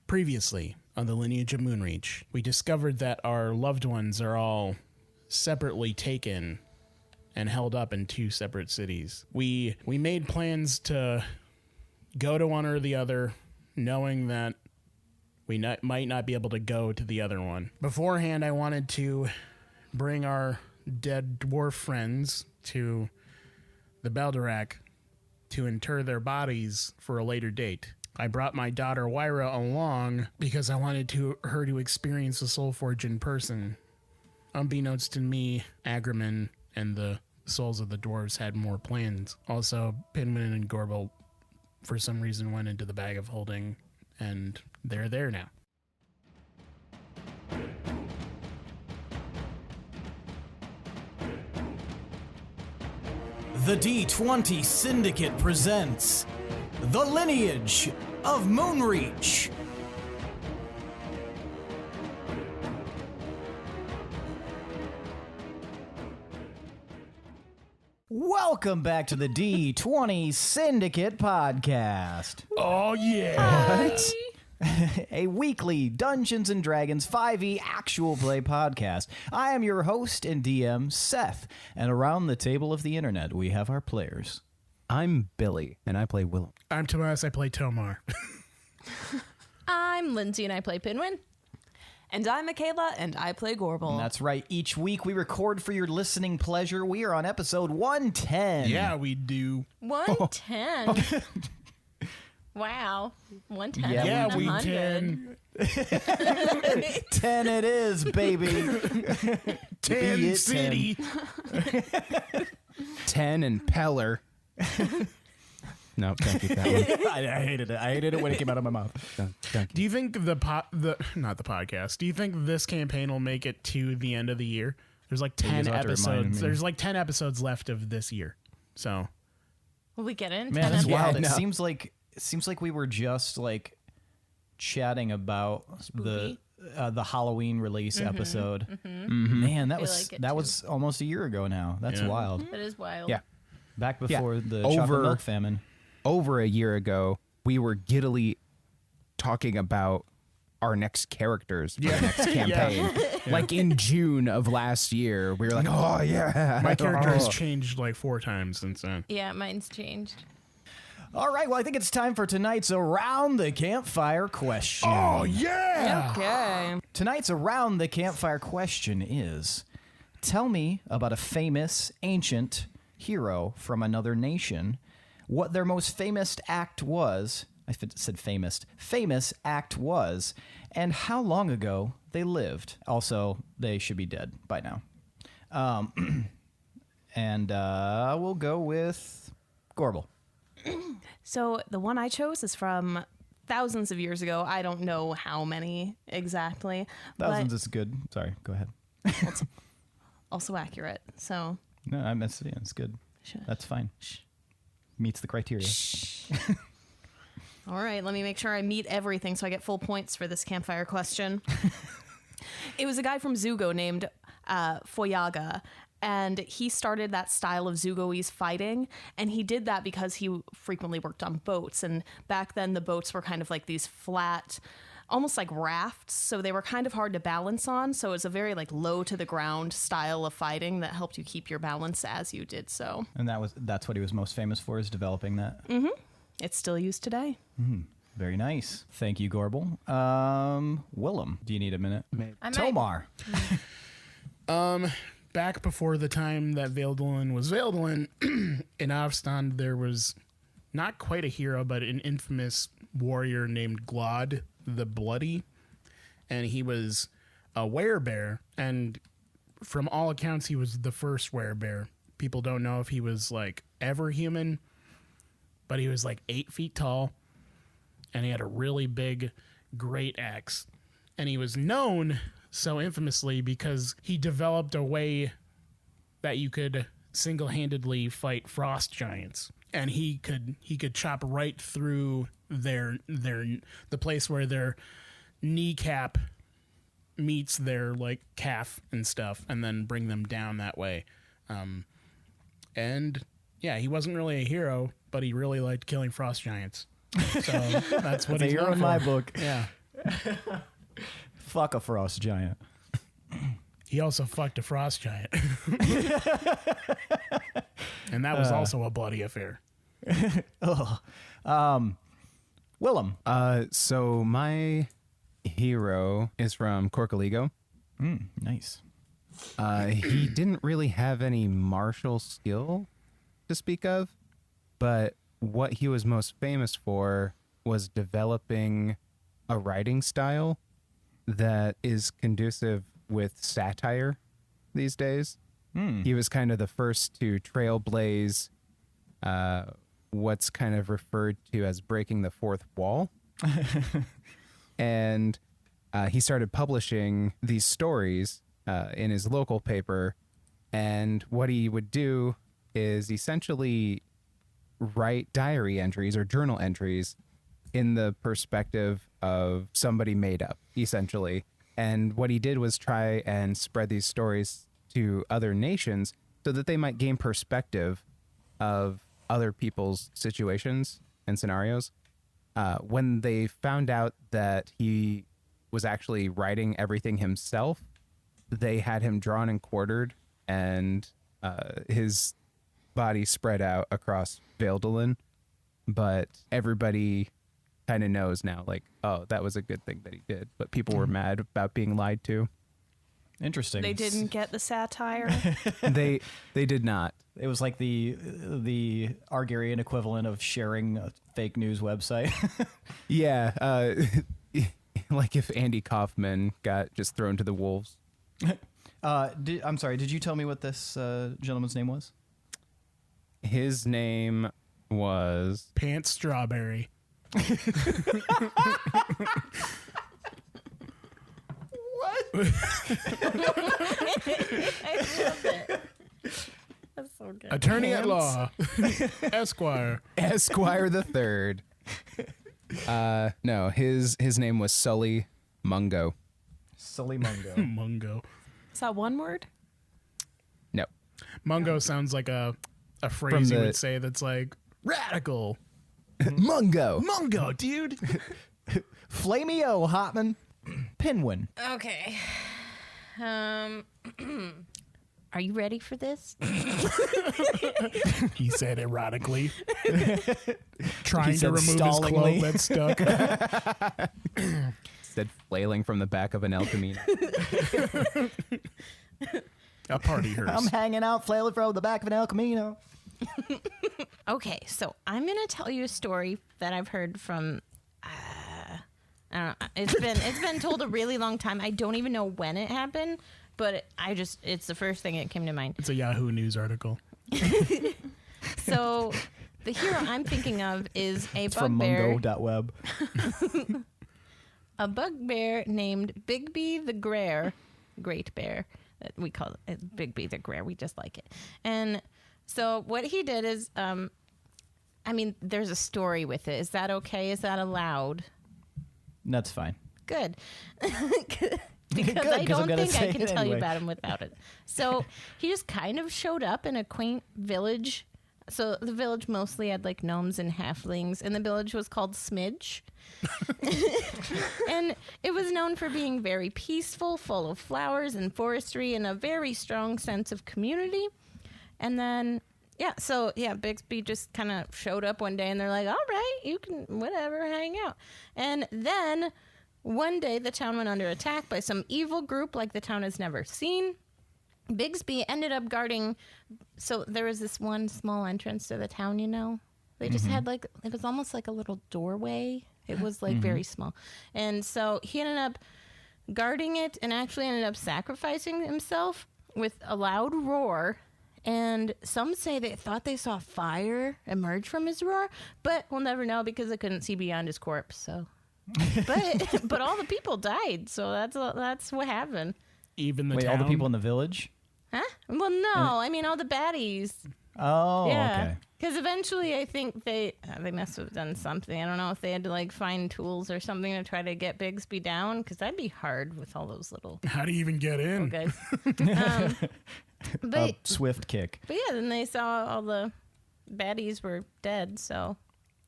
Previously, on the Lineage of Moonreach, we discovered that our loved ones are all separately taken and held up in two separate cities. We made plans to go to one or the other, knowing that we might not be able to go to the other one. Beforehand, I wanted to bring our dead dwarf friends to the Beldorak to inter their bodies for a later date. I brought my daughter Wyra along because I wanted her to experience the Soulforge in person. Unbeknownst to me, Agriman and the souls of the dwarves had more plans. Also, Pinwin and Gorbel, for some reason, went into the bag of holding, and they're there now. The D20 Syndicate presents The Lineage of Moonreach. Welcome back to the D20 Syndicate podcast. Oh, yeah! What? A weekly Dungeons & Dragons 5e actual play podcast. I am your host and DM, Seth, and around the table of the internet, we have our players. I'm Billy, and I play Willem. I'm Tomas, I play Tomar. I'm Lindsey, and I play Pinwin. And I'm Michaela, and I play Gorbel. And that's right. Each week we record for your listening pleasure. We are on episode 110. Yeah, we do. 110. Wow. 110. Yeah, and we 100. can. 10 it is, baby. 10 City. 10 and Peller. No, don't get that one. I hated it. I hated it when it came out of my mouth. Don't. Do you think not the podcast, do you think this campaign will make it to the end of the year? There's like 10 have to remind episodes. me. There's like 10 episodes left of this year. So, Will we get in? Man, that's 10 wild. episodes? It seems like we were just like chatting about Spooky. the Halloween release episode. Man, that I was like it that too. was almost a year ago now. That's Yeah. wild. That is wild. Yeah. Back before the Over- chocolate milk famine. Over a year ago, we were giddily talking about our next characters for the next campaign. Like in June of last year, we were like, oh, yeah. my character has Oh. changed like 4 times since then. Yeah, mine's changed. All right, well, I think it's time for tonight's Around the Campfire question. Oh, yeah! Okay. Tonight's Around the Campfire question is, tell me about a famous, ancient hero from another nation, what their most famous act was, I said famous act was, and how long ago they lived. Also, they should be dead by now. And we'll go with Gorbel. So the one I chose is from thousands of years ago. I don't know how many exactly. Thousands but is good. Sorry, go ahead. also accurate. So No, I missed it. Yeah, it's good. Shush. That's fine. Meets the criteria. all right, let me make sure I meet everything so I get full points for this campfire question. It was a guy from Zugo named Foyaga, and he started that style of Zugoese fighting, and he did that because he frequently worked on boats, and back then the boats were kind of like these flat, almost like rafts, so they were kind of hard to balance on, so it was a very like low to the ground style of fighting that helped you keep your balance as you did so. And that's what he was most famous for, is developing that. It's still used today. Very nice. Thank you, Gorbel. Willem, do you need a minute? I might- Tomar. Back before the time that Valdelin was Valdelin, in Avstand, there was not quite a hero, but an infamous warrior named Glod the Bloody. And he was a werebear. And from all accounts, he was the first werebear. People don't know if he was like ever human, but he was like 8 feet tall. And he had a really big great axe. And he was known so infamously because he developed a way that you could single-handedly fight frost giants, and he could chop right through the place where their kneecap meets their like calf and stuff, and then bring them down that way. And yeah, he wasn't really a hero, but he really liked killing frost giants. So that's what It's a he's hero known in my for. book. Yeah. Fuck a frost giant. He also fucked a frost giant. And that was also a bloody affair. Willem. So my hero is from Corcoligo. Nice. He didn't really have any martial skill to speak of, but what he was most famous for was developing a writing style that is conducive with satire these days. He was kind of the first to trailblaze what's kind of referred to as breaking the fourth wall. And he started publishing these stories in his local paper. And what he would do is essentially write diary entries or journal entries in the perspective of somebody made up, essentially. And what he did was try and spread these stories to other nations so that they might gain perspective of other people's situations and scenarios. When they found out that he was actually writing everything himself, they had him drawn and quartered, and his body spread out across Valtel. But everybody kind of knows now, like, oh, that was a good thing that he did. But people were mad about being lied to. Interesting. They didn't get the satire. They did not. It was like the Argarian equivalent of sharing a fake news website. Yeah, like if Andy Kaufman got just thrown to the wolves. I'm sorry, did you tell me what this gentleman's name was? His name was Pants Strawberry. What? I love it. That's so good. Attorney at law. Esquire. Esquire the Third. No, his name was Sully Mungo. Sully Mungo. Mungo. Is that one word? No, Mungo sounds like a phrase From you the- would say that's like radical. Mungo. Mungo, dude. Flameo, Hotman. Pinwin. Okay. Are you ready for this? He said erotically. Trying He to said remove his stallingly. cloak that's stuck. Said flailing from the back of an El Camino. A party hearse. I'm hanging out, flailing from the back of an El Camino. Okay, so I'm gonna tell you a story that I've heard from. I don't know. It's been told a really long time. I don't even know when it happened, but it's the first thing that came to mind. It's a Yahoo News article. So the hero I'm thinking of is a It's from bugbear. mungo.web. A bugbear named Bigby the Great Bear. We call it Bigby the Great. We just like it. And so what he did is, there's a story with it. Is that okay? Is that allowed? That's fine. Good. Good, Because 'cause I I'm don't gonna think I say can it tell you anyway. about him without it. So he just kind of showed up in a quaint village. So the village mostly had like gnomes and halflings, and the village was called Smidge. And it was known for being very peaceful, full of flowers and forestry, and a very strong sense of community. And then, Bixby just kind of showed up one day, and they're like, all right, you can, whatever, hang out. And then one day the town went under attack by some evil group like the town has never seen. Bigsby ended up guarding. So there was this one small entrance to the town, They just had it was almost like a little doorway. It was very small. And so he ended up guarding it and actually ended up sacrificing himself with a loud roar. And some say they thought they saw fire emerge from his roar, but we'll never know because they couldn't see beyond his corpse. So, but all the people died. So that's what happened. Even the Wait, town. all the people in the village? Huh? Well, no. All the baddies. Oh, Yeah. okay. Because eventually I think they must have done something. I don't know if they had to find tools or something to try to get Bigsby down, because that'd be hard with all those little How do you even get in? guys. A But swift kick. yeah, then they saw all the baddies were dead. So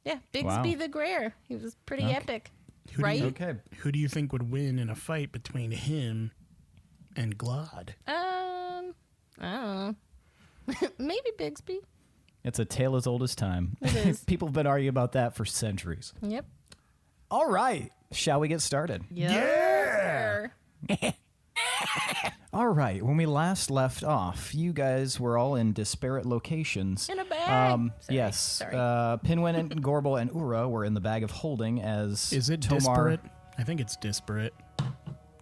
yeah, Bigsby Wow. the Greer. He was pretty epic. right? Okay. Who do you think would win in a fight between him and Glod? I don't know. Maybe Bigsby. It's a tale as old as time. It is. People have been arguing about that for centuries. Yep. All right. Shall we get started? Yeah. All right. When we last left off, you guys were all in disparate locations. In a bag. Sorry. Yes. Sorry. Pinwin and Gorbel and Ura were in the bag of holding as Is it Tomar. disparate? I think it's disparate.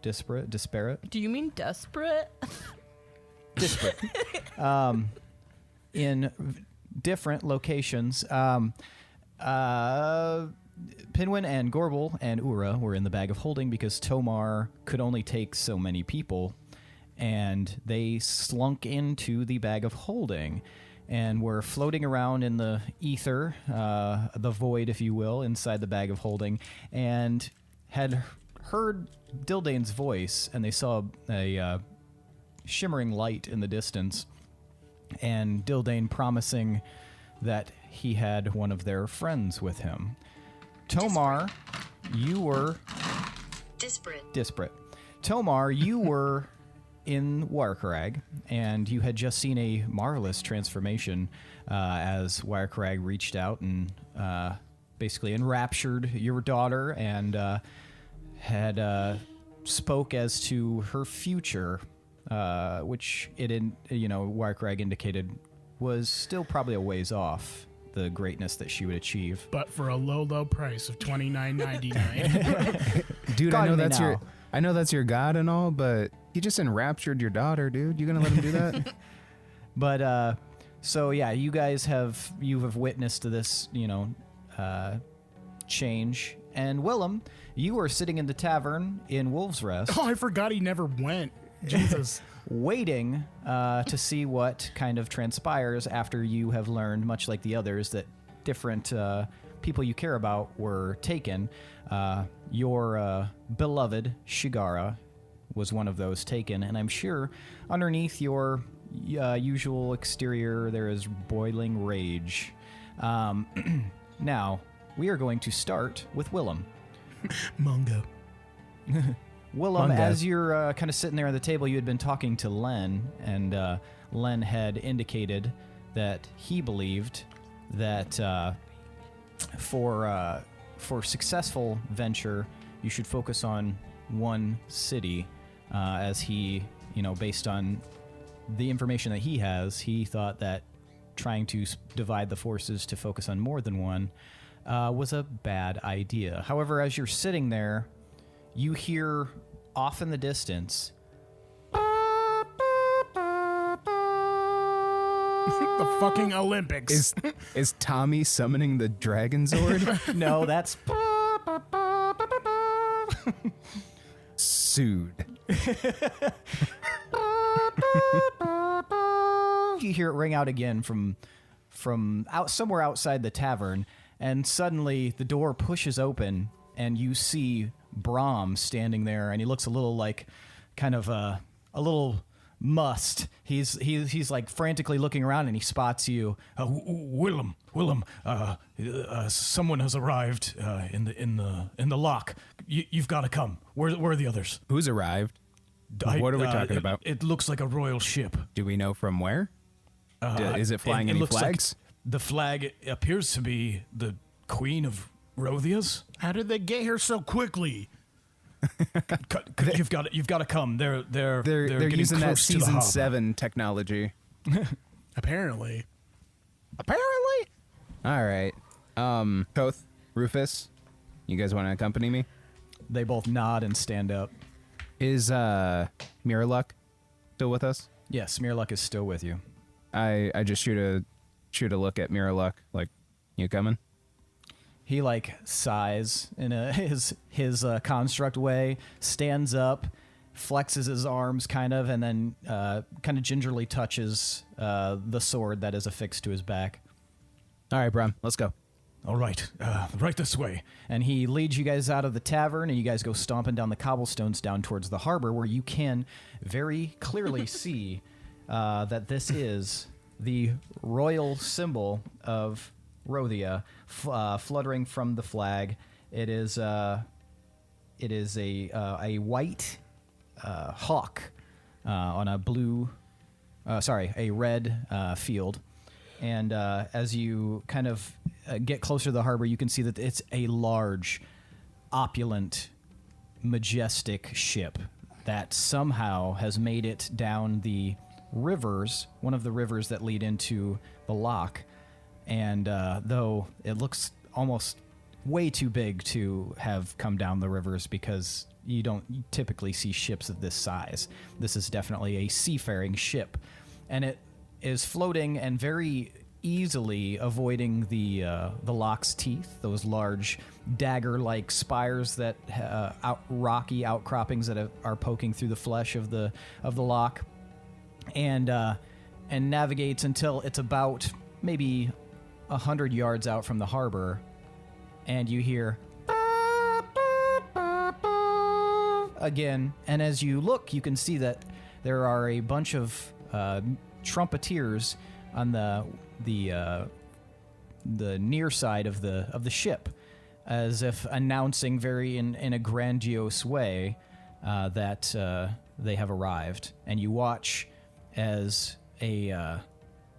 Disparate? Do you mean desperate? Disparate. In different locations. Pinwin and Gorbel and Ura were in the bag of holding because Tomar could only take so many people, and they slunk into the bag of holding and were floating around in the ether, the void, if you will, inside the bag of holding, and had heard Dildane's voice, and they saw a shimmering light in the distance, and Dildane promising that he had one of their friends with him. Tomar, you were... Disparate. Tomar, you were in Wirecarag, and you had just seen a marvelous transformation as Wirecarag reached out and basically enraptured your daughter and had spoke as to her future, which Wirecarag indicated was still probably a ways off the greatness that she would achieve. But for a low price of $29.99. Dude, God I know me that's now. your god and all, but he just enraptured your daughter, dude. You gonna let him do that? But so yeah, you have witnessed this, change. And Willem, you were sitting in the tavern in Wolf's Rest, Oh, I forgot he never went. Jesus. waiting to see what kind of transpires after you have learned, much like the others, that different people you care about were taken. Your beloved Shigara was one of those taken, and I'm sure underneath your usual exterior there is boiling rage. Now, we are going to start with Willem. Mungo. Willem, Mongo. as you're kind of sitting there at the table, you had been talking to Len, and Len had indicated that he believed that for successful venture, you should focus on one city, as he, based on the information that he has, he thought that trying to divide the forces to focus on more than one was a bad idea. However, as you're sitting there, you hear off in the distance The fucking Olympics. Is Tommy summoning the Dragon Zord? no, that's Sued. you hear it ring out again from out somewhere outside the tavern, and suddenly the door pushes open and you see Brahm standing there, and he looks a little like kind of a little mussed. He's like frantically looking around, and he spots you. Willem, someone has arrived in the lock. You've got to come. Where are the others? Who's arrived? What are we talking about? It looks like a royal ship. Do we know from where? Is it flying any looks flags? Like the flag appears to be the Queen of Rothia's. How did they get here so quickly? You've got to come. They're getting using that close to the season hub. 7 technology. Apparently. All right. Koth, Rufus, you guys want to accompany me? They both nod and stand up. Is Mirrorluck still with us? Yes, Smearluck is still with you. I just shoot a look at Mirrorluck, like, you coming? He like sighs in his construct way, stands up, flexes his arms kind of, and then kind of gingerly touches the sword that is affixed to his back. All right, Brom, let's go. All right, right this way. And he leads you guys out of the tavern, and you guys go stomping down the cobblestones down towards the harbor, where you can very clearly see that this is the royal symbol of Rothia, fluttering from the flag. It is It is a white hawk on a a red field. And as you kind of get closer to the harbor, you can see that it's a large, opulent, majestic ship that somehow has made it down the rivers, one of the rivers that lead into the loch. And though it looks almost way too big to have come down the rivers because you don't typically see ships of this size, this is definitely a seafaring ship. And it is floating and very easily avoiding the loch's teeth, those large dagger-like spires that rocky outcroppings that are poking through the flesh of the loch, and navigates until it's about maybe 100 yards out from the harbor, and you hear again. And as you look, you can see that there are a bunch of trumpeteers on the near side of the ship, as if announcing very in a grandiose way that they have arrived. And you watch as a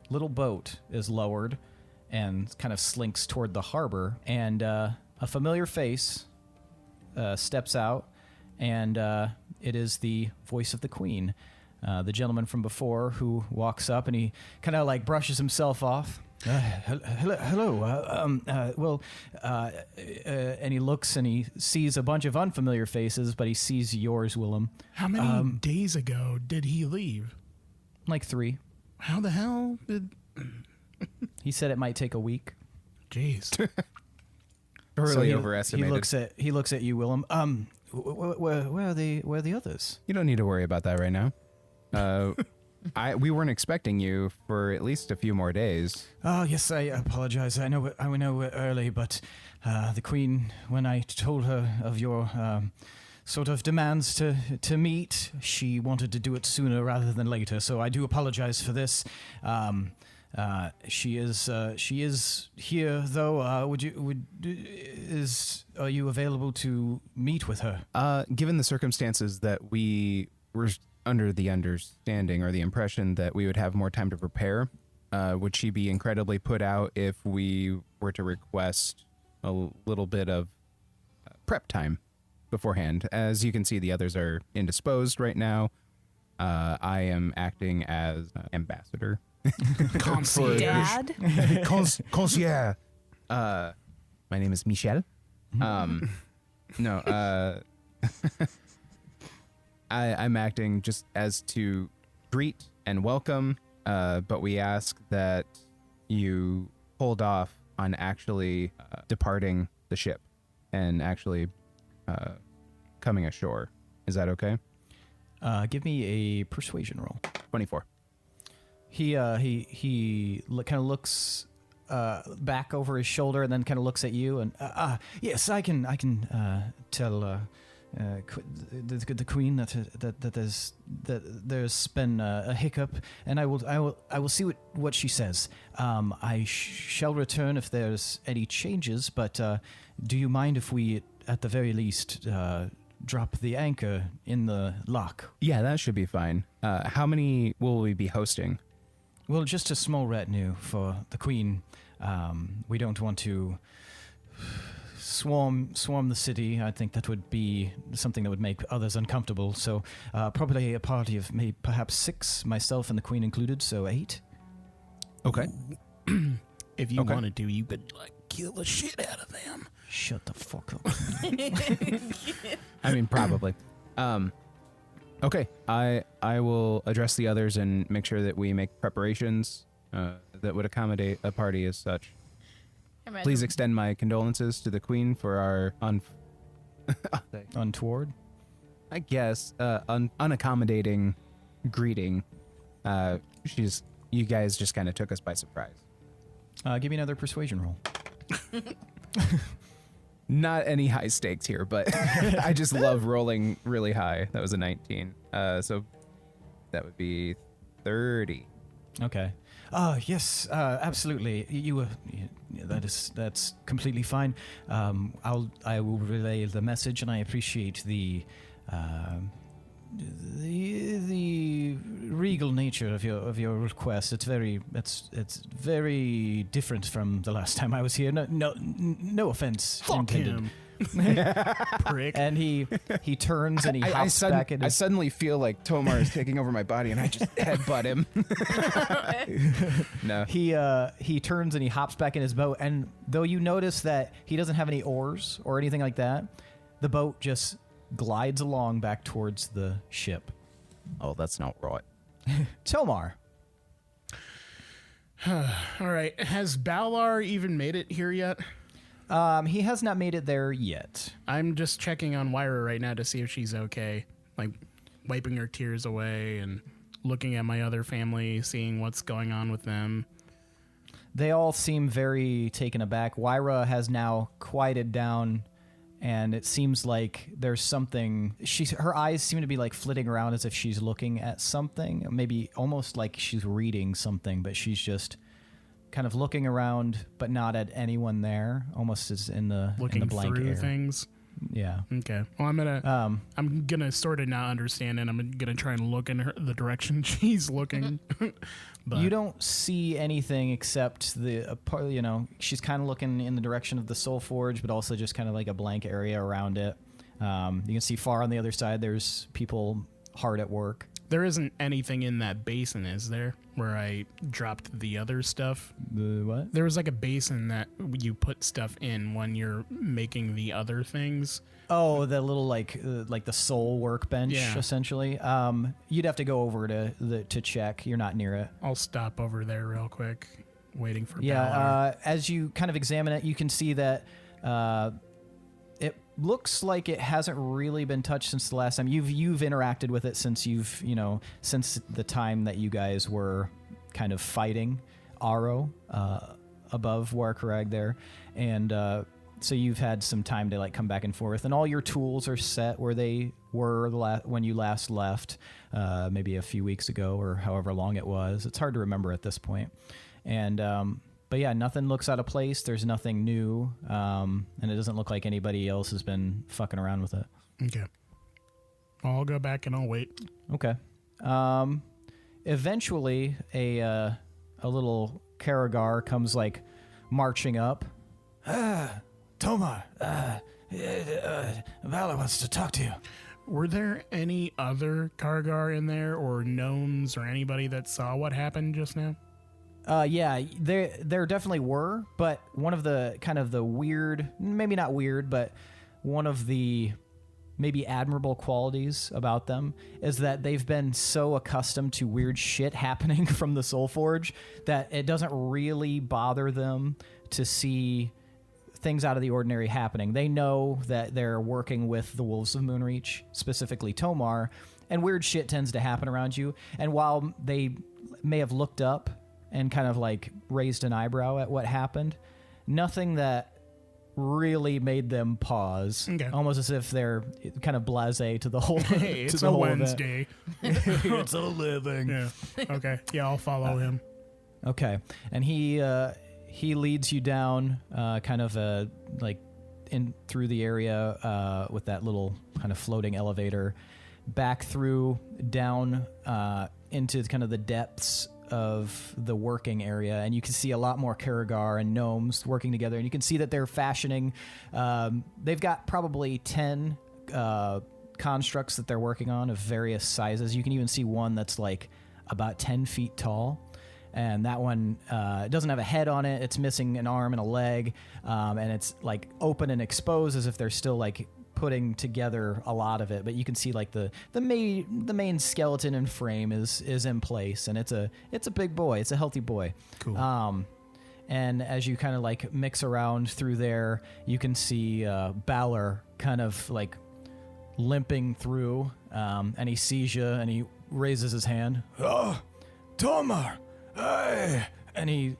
little boat is lowered and kind of slinks toward the harbor, and a familiar face steps out, and it is the voice of the Queen. The gentleman from before, who walks up and he kind of like brushes himself off. Hello. And he looks and he sees a bunch of unfamiliar faces, but he sees yours, Willem. How many days ago did he leave? Like 3. How the hell did... He said it might take a week. Jeez. Really overestimated. He looks at you, Willem. Where are the others? You don't need to worry about that right now. We weren't expecting you for at least a few more days. Oh, yes, I apologize. I know we're early, but the Queen, when I told her of your sort of demands to meet, she wanted to do it sooner rather than later. So I do apologize for this. She is here though. Are you available to meet with her? Given the circumstances that we were under the understanding or the impression that we would have more time to prepare, would she be incredibly put out if we were to request a little bit of prep time beforehand? As you can see, the others are indisposed right now. I am acting as ambassador. Dad? Concierge. My name is Michel. No, I'm acting just as to greet and welcome, but we ask that you hold off on actually departing the ship and actually coming ashore. Is that okay? Give me a persuasion roll. 24. He kind of looks back over his shoulder and then kind of looks at you and yes, I can tell the Queen that there's been a hiccup, and I will see what she says. I shall return if there's any changes, but do you mind if we at the very least drop the anchor in the loch? Yeah, that should be fine. How many will we be hosting? Well, just a small retinue for the Queen. We don't want to swarm the city. I think that would be something that would make others uncomfortable. So probably a party of maybe perhaps 6, myself and the Queen included, so 8. Okay. If you wanted to, you could like kill the shit out of them. Shut the fuck up. I mean, probably. Okay, I will address the others and make sure that we make preparations that would accommodate a party as such. Please extend my condolences to the Queen for our Untoward? I guess, unaccommodating greeting. You guys just kind of took us by surprise. Give me another persuasion roll. Not any high stakes here, but I just love rolling really high. That was a 19. So that would be 30. Okay. Yes, absolutely. That's completely fine. I will relay the message, and I appreciate the regal nature of your request. It's very different from the last time I was here. No offense Fuck intended. him. Prick. And he turns and he hops back into. I suddenly feel like Tomar is taking over my body, and I just headbutt him. No. He turns and he hops back in his boat, and though you notice that he doesn't have any oars or anything like that, the boat just glides along back towards the ship. Oh, that's not right. Tomar. All right. Has Balar even made it here yet? He has not made it there yet. I'm just checking on Wyra right now to see if she's okay. Like, wiping her tears away and looking at my other family, seeing what's going on with them. They all seem very taken aback. Wyra has now quieted down, and it seems like there's something. Her eyes seem to be like flitting around as if she's looking at something, maybe almost like she's reading something, but she's just kind of looking around, but not at anyone there, almost as in the blank through air. things. Yeah. Okay. Well, I'm gonna sort of not understand, and I'm gonna try and look in the direction she's looking. But You don't see anything except she's kind of looking in the direction of the Soul Forge, but also just kind of like a blank area around it. You can see far on the other side, there's people hard at work. there isn't anything in that basin, is there? Where I dropped the other stuff. The what? There was like a basin that you put stuff in when you're making the other things. Oh, the little like the soul workbench, Yeah. essentially. You'd have to go over to check. You're not near it. I'll stop over there real quick, waiting for Balar. Yeah. As you kind of examine it, you can see that it looks like it hasn't really been touched since the last time you've interacted with it since since the time that you guys were kind of fighting Aro above Warkarag there, and so you've had some time to like come back and forth, and all your tools are set where they were when you last left, maybe a few weeks ago or however long it was. It's hard to remember at this point, and but yeah, nothing looks out of place. There's nothing new, and it doesn't look like anybody else has been fucking around with it. Okay. I'll go back and I'll wait. Okay. Eventually, a little Karagar comes like marching up. Tomar, Valor wants to talk to you. Were there any other Kargar in there, or gnomes, or anybody that saw what happened just now? Yeah, there definitely were, but one of the kind of the weird, maybe not weird, but one of the maybe admirable qualities about them is that they've been so accustomed to weird shit happening from the Soul Forge that it doesn't really bother them to see things out of the ordinary happening. They know that they're working with the Wolves of Moonreach, specifically Tomar, and weird shit tends to happen around you. And while they may have looked up and kind of like raised an eyebrow at what happened, nothing that really made them pause. Okay. Almost as if they're kind of blasé to the whole. Hey, to it's the a whole event. Wednesday. It's a living. Yeah. Okay. Yeah, I'll follow him. Okay, and he leads you down, kind of like in through the area with that little kind of floating elevator, back through down into kind of the depths of the working area, and you can see a lot more Karagar and gnomes working together, and you can see that they're fashioning. They've got probably 10 constructs that they're working on of various sizes. You can even see one that's like about 10 feet tall. And that one doesn't have a head on it. It's missing an arm and a leg, and it's like open and exposed as if they're still like putting together a lot of it. But you can see like the main skeleton and frame is in place, and it's a big boy. It's a healthy boy. Cool. And as you kind of like mix around through there, you can see Balor kind of like limping through, and he sees you, and he raises his hand. Oh, Tomar. Hey. And he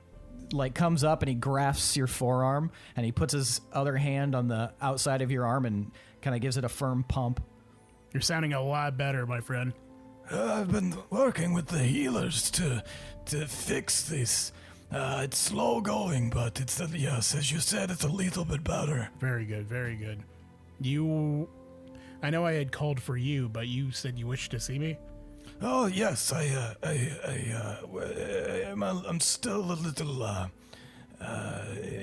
like comes up and he grasps your forearm, and he puts his other hand on the outside of your arm and kind of gives it a firm pump. You're sounding a lot better, my friend. I've been working with the healers to fix this. It's slow going, but it's yes, as you said, it's a little bit better. Very good, very good. I know I had called for you, but you said you wished to see me? Oh yes, I'm still a little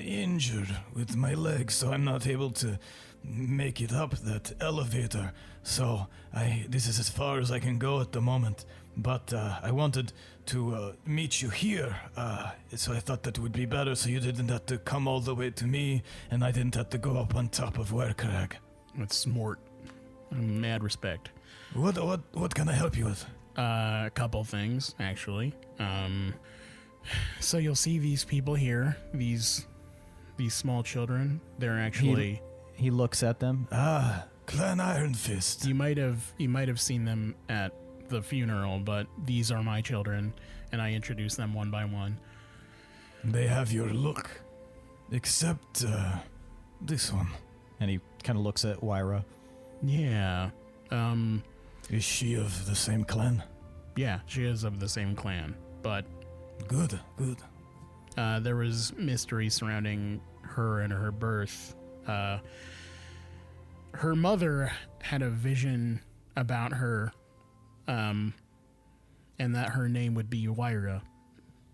injured with my leg, so I'm not able to make it up that elevator. So this is as far as I can go at the moment. But I wanted to meet you here, so I thought that would be better, so you didn't have to come all the way to me, and I didn't have to go up on top of Werkrag. That's smart. Mad respect. What can I help you with? A couple things, actually. So you'll see these people here, these small children. They're actually. He looks at them. Clan Ironfist. You might have seen them at the funeral, but these are my children, and I introduce them one by one. They have your look, except this one. And he kind of looks at Wyra. Yeah. Is she of the same clan? Yeah, she is of the same clan, but Good. there was mystery surrounding her and her birth. Her mother had a vision about her, and that her name would be Wyra.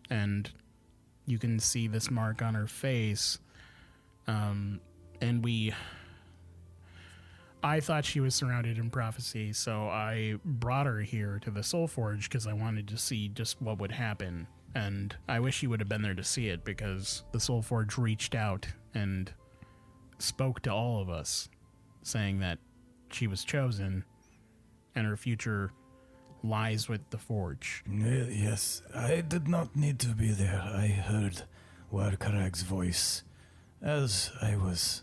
And you can see this mark on her face. And I thought she was surrounded in prophecy, so I brought her here to the Soul Forge because I wanted to see just what would happen. And I wish you would have been there to see it, because the Soul Forge reached out and spoke to all of us, saying that she was chosen and her future lies with the Forge. Yes, I did not need to be there. I heard Werkrag's voice as I was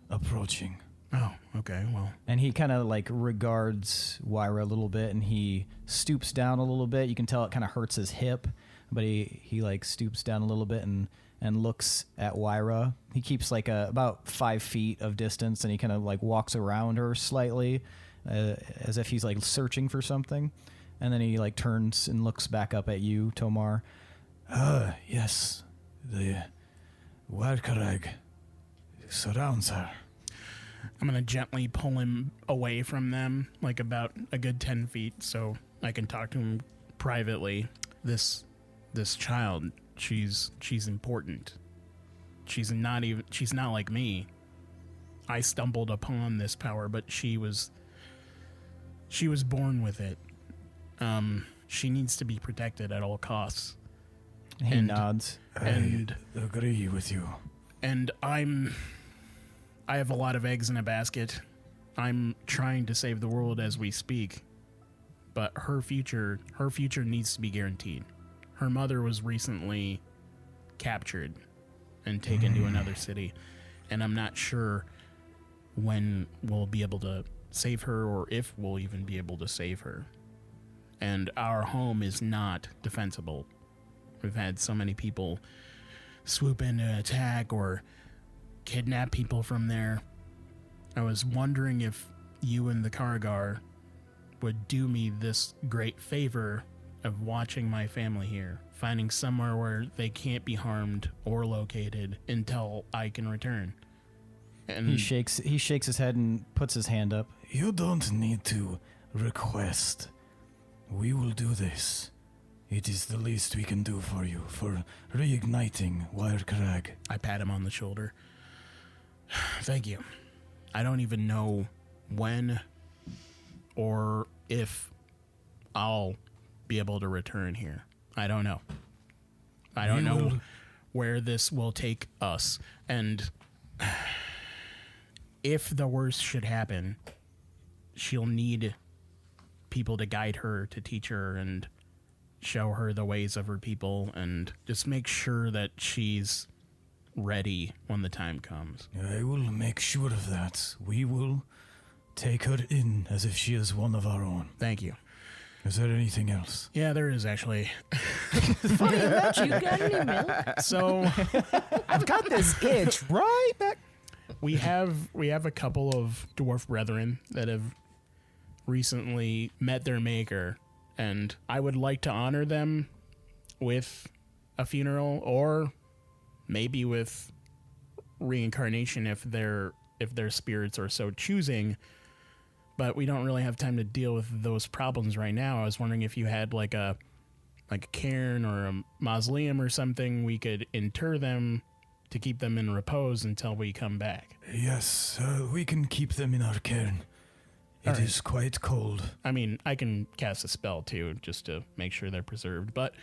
approaching. Oh, okay, well. And he kind of like regards Wyra a little bit, and he stoops down a little bit. You can tell it kind of hurts his hip, but he like stoops down a little bit and looks at Wyra. He keeps like about 5 feet of distance, and he kind of like walks around her slightly, as if he's like searching for something. And then he like turns and looks back up at you, Tomar. Yes, the Werkrag surrounds her. I'm going to gently pull him away from them, like about a good 10 feet, so I can talk to him privately. This child, she's important. She's not like me. I stumbled upon this power, but she was born with it. She needs to be protected at all costs. He nods. I agree with you. And I have a lot of eggs in a basket. I'm trying to save the world as we speak, but her future needs to be guaranteed. Her mother was recently captured and taken to another city, and I'm not sure when we'll be able to save her, or if we'll even be able to save her. And our home is not defensible. We've had so many people swoop in to attack or kidnap people from there. I was wondering if you and the Kargar would do me this great favor of watching my family here, finding somewhere where they can't be harmed or located until I can return. And He shakes his head and puts his hand up. You don't need to request. We will do this. It is the least we can do for you, for reigniting Werkrag. I pat him on the shoulder. Thank you. I don't even know when or if I'll be able to return here. I don't know. I don't know where this will take us. And if the worst should happen, she'll need people to guide her, to teach her, and show her the ways of her people, and just make sure that she's ready when the time comes. I will make sure of that. We will take her in as if she is one of our own. Thank you. Is there anything else? Yeah, there is actually. Funny that you got any milk? So I've got this itch right back. we have a couple of dwarf brethren that have recently met their maker And I would like to honor them with a funeral, or maybe with reincarnation if their spirits are so choosing. But we don't really have time to deal with those problems right now. I was wondering if you had like a cairn or a mausoleum or something we could inter them to keep them in repose until we come back. Yes, we can keep them in our cairn. It is quite cold. I mean, I can cast a spell too, just to make sure they're preserved. But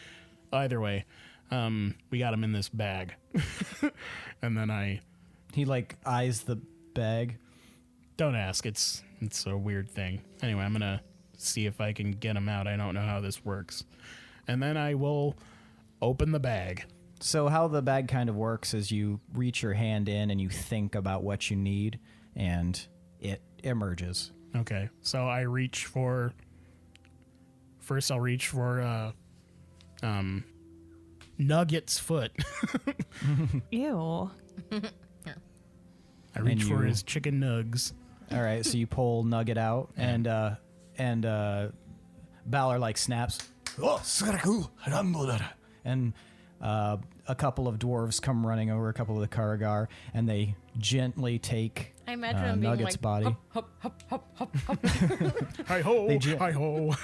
either way, we got them in this bag. And then He like eyes the bag. don't ask. It's a weird thing. Anyway, I'm gonna see if I can get them out. I don't know how this works. And then I will open the bag. So how the bag kind of works is you reach your hand in and you think about what you need, and it emerges. Okay, so I reach for. First, I'll reach for Nugget's foot. Ew. I reach And for you- his chicken nugs. All right, so you pull Nugget out, and Balor like snaps, Oh, Saraku, Rambolar. and a couple of dwarves come running over, a couple of the Karagar, and they gently take I imagine him being Nugget's like, body. hop, hop, hop, hop, hop. Hi ho, They ju- hi ho.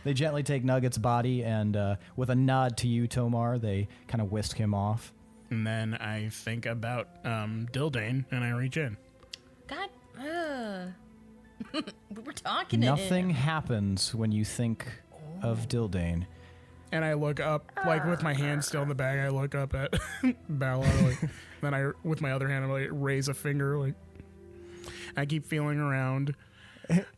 They gently take Nugget's body, and with a nod to you, Tomar, they kind of whisk him off. And then I think about Dildane, and I reach in. God, we were talking to Nothing him. happens when you think of Dildane. And I look up, like with my hand still in the bag, I look up at Balor. Like, then I, with my other hand, I like raise a finger. Like, I keep feeling around.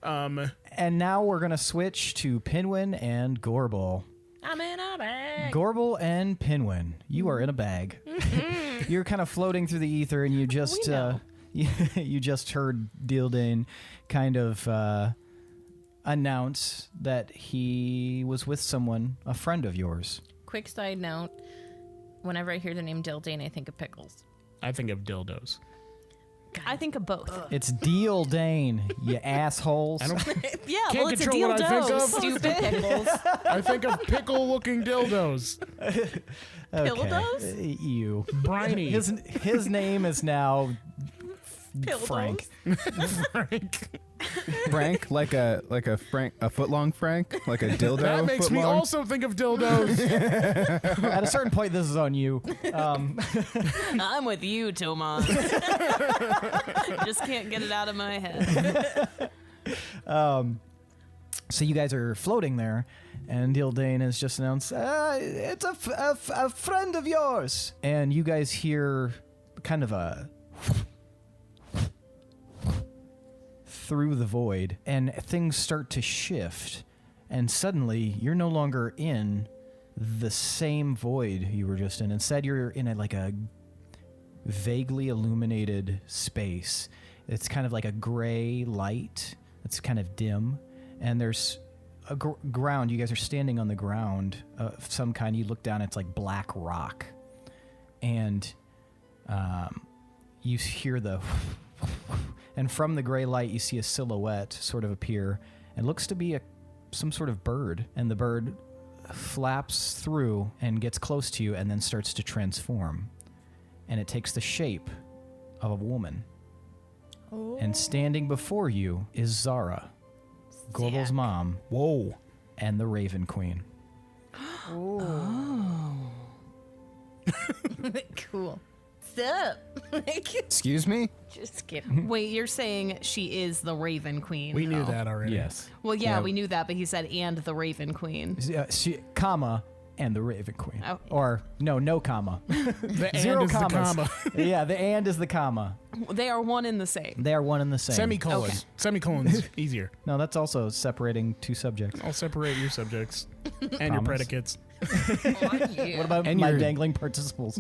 And now we're going to switch to Pinwin and Gorbel. I'm in a bag. Gorbel and Pinwin, you are in a bag. You're kind of floating through the ether, and you just know. you just heard Dildane kind of announce that he was with someone, a friend of yours. Quick side note: whenever I hear the name Dildane, I think of pickles. I think of dildos. I think of both. It's Dildane, you assholes. I don't. Yeah, Can't well, it's a control what I think dildo. of. Stupid pickles. I think of pickle-looking dildos. Pildos? You. Briny. His name is now Frank. Frank. Frank, like a footlong Frank, like a dildo. That makes me footlong? also think of dildos. At a certain point, this is on you. I'm with you, Tomas. Just can't get it out of my head. So you guys are floating there, and Dildane has just announced, it's a friend of yours. And you guys hear kind of a through the void, and things start to shift. And suddenly, you're no longer in the same void you were just in. Instead, you're in a vaguely illuminated space. It's kind of like a gray light. It's kind of dim. And there's a ground. You guys are standing on the ground of some kind. You look down, it's like black rock. And you hear the... And from the gray light, you see a silhouette sort of appear. It looks to be some sort of bird. And the bird flaps through and gets close to you and then starts to transform. And it takes the shape of a woman. Oh. And standing before you is Zara, Gorbel's mom. Whoa. And the Raven Queen. Cool. Sup? Excuse me? Just kidding. Wait, you're saying she is the Raven Queen? We knew that already. Yes. Well, yeah, we knew that, but he said, and the Raven Queen. Comma, and the Raven Queen. Oh. Or, no comma. The Zero and is commas. the comma. Yeah, the and is the comma. They are one and the same. They are one and the same. Semicolon. Okay. Semicolon's easier. No, that's also separating two subjeks. I'll separate your subjects and your Promise. predicates. What about And my your- dangling participles?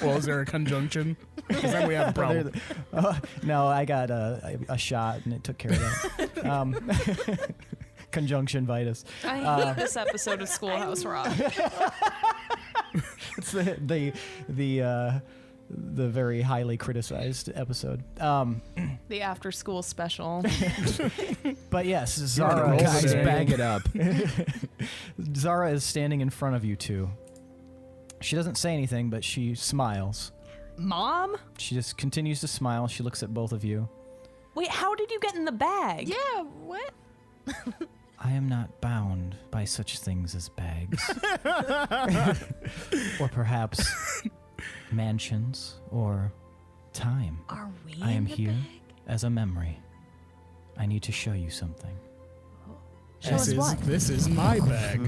Well, is there a conjunction? Because then we have a problem. No, I got a shot and it took care of that. Conjunction vitus. I hate this episode of Schoolhouse Rock. It's the the very highly criticized episode. The after school special. But yes, You're on a Zara roll is Guys, today. bag it up. Zara is standing in front of you two. She doesn't say anything, but she smiles. Mom? She just continues to smile. She looks at both of you. Wait, how did you get in the bag? Yeah, what? I am not bound by such things as bags. Or perhaps mansions or time. Are we I am in the here bag? as a memory. I need to show you something. Show us what? This is my bag.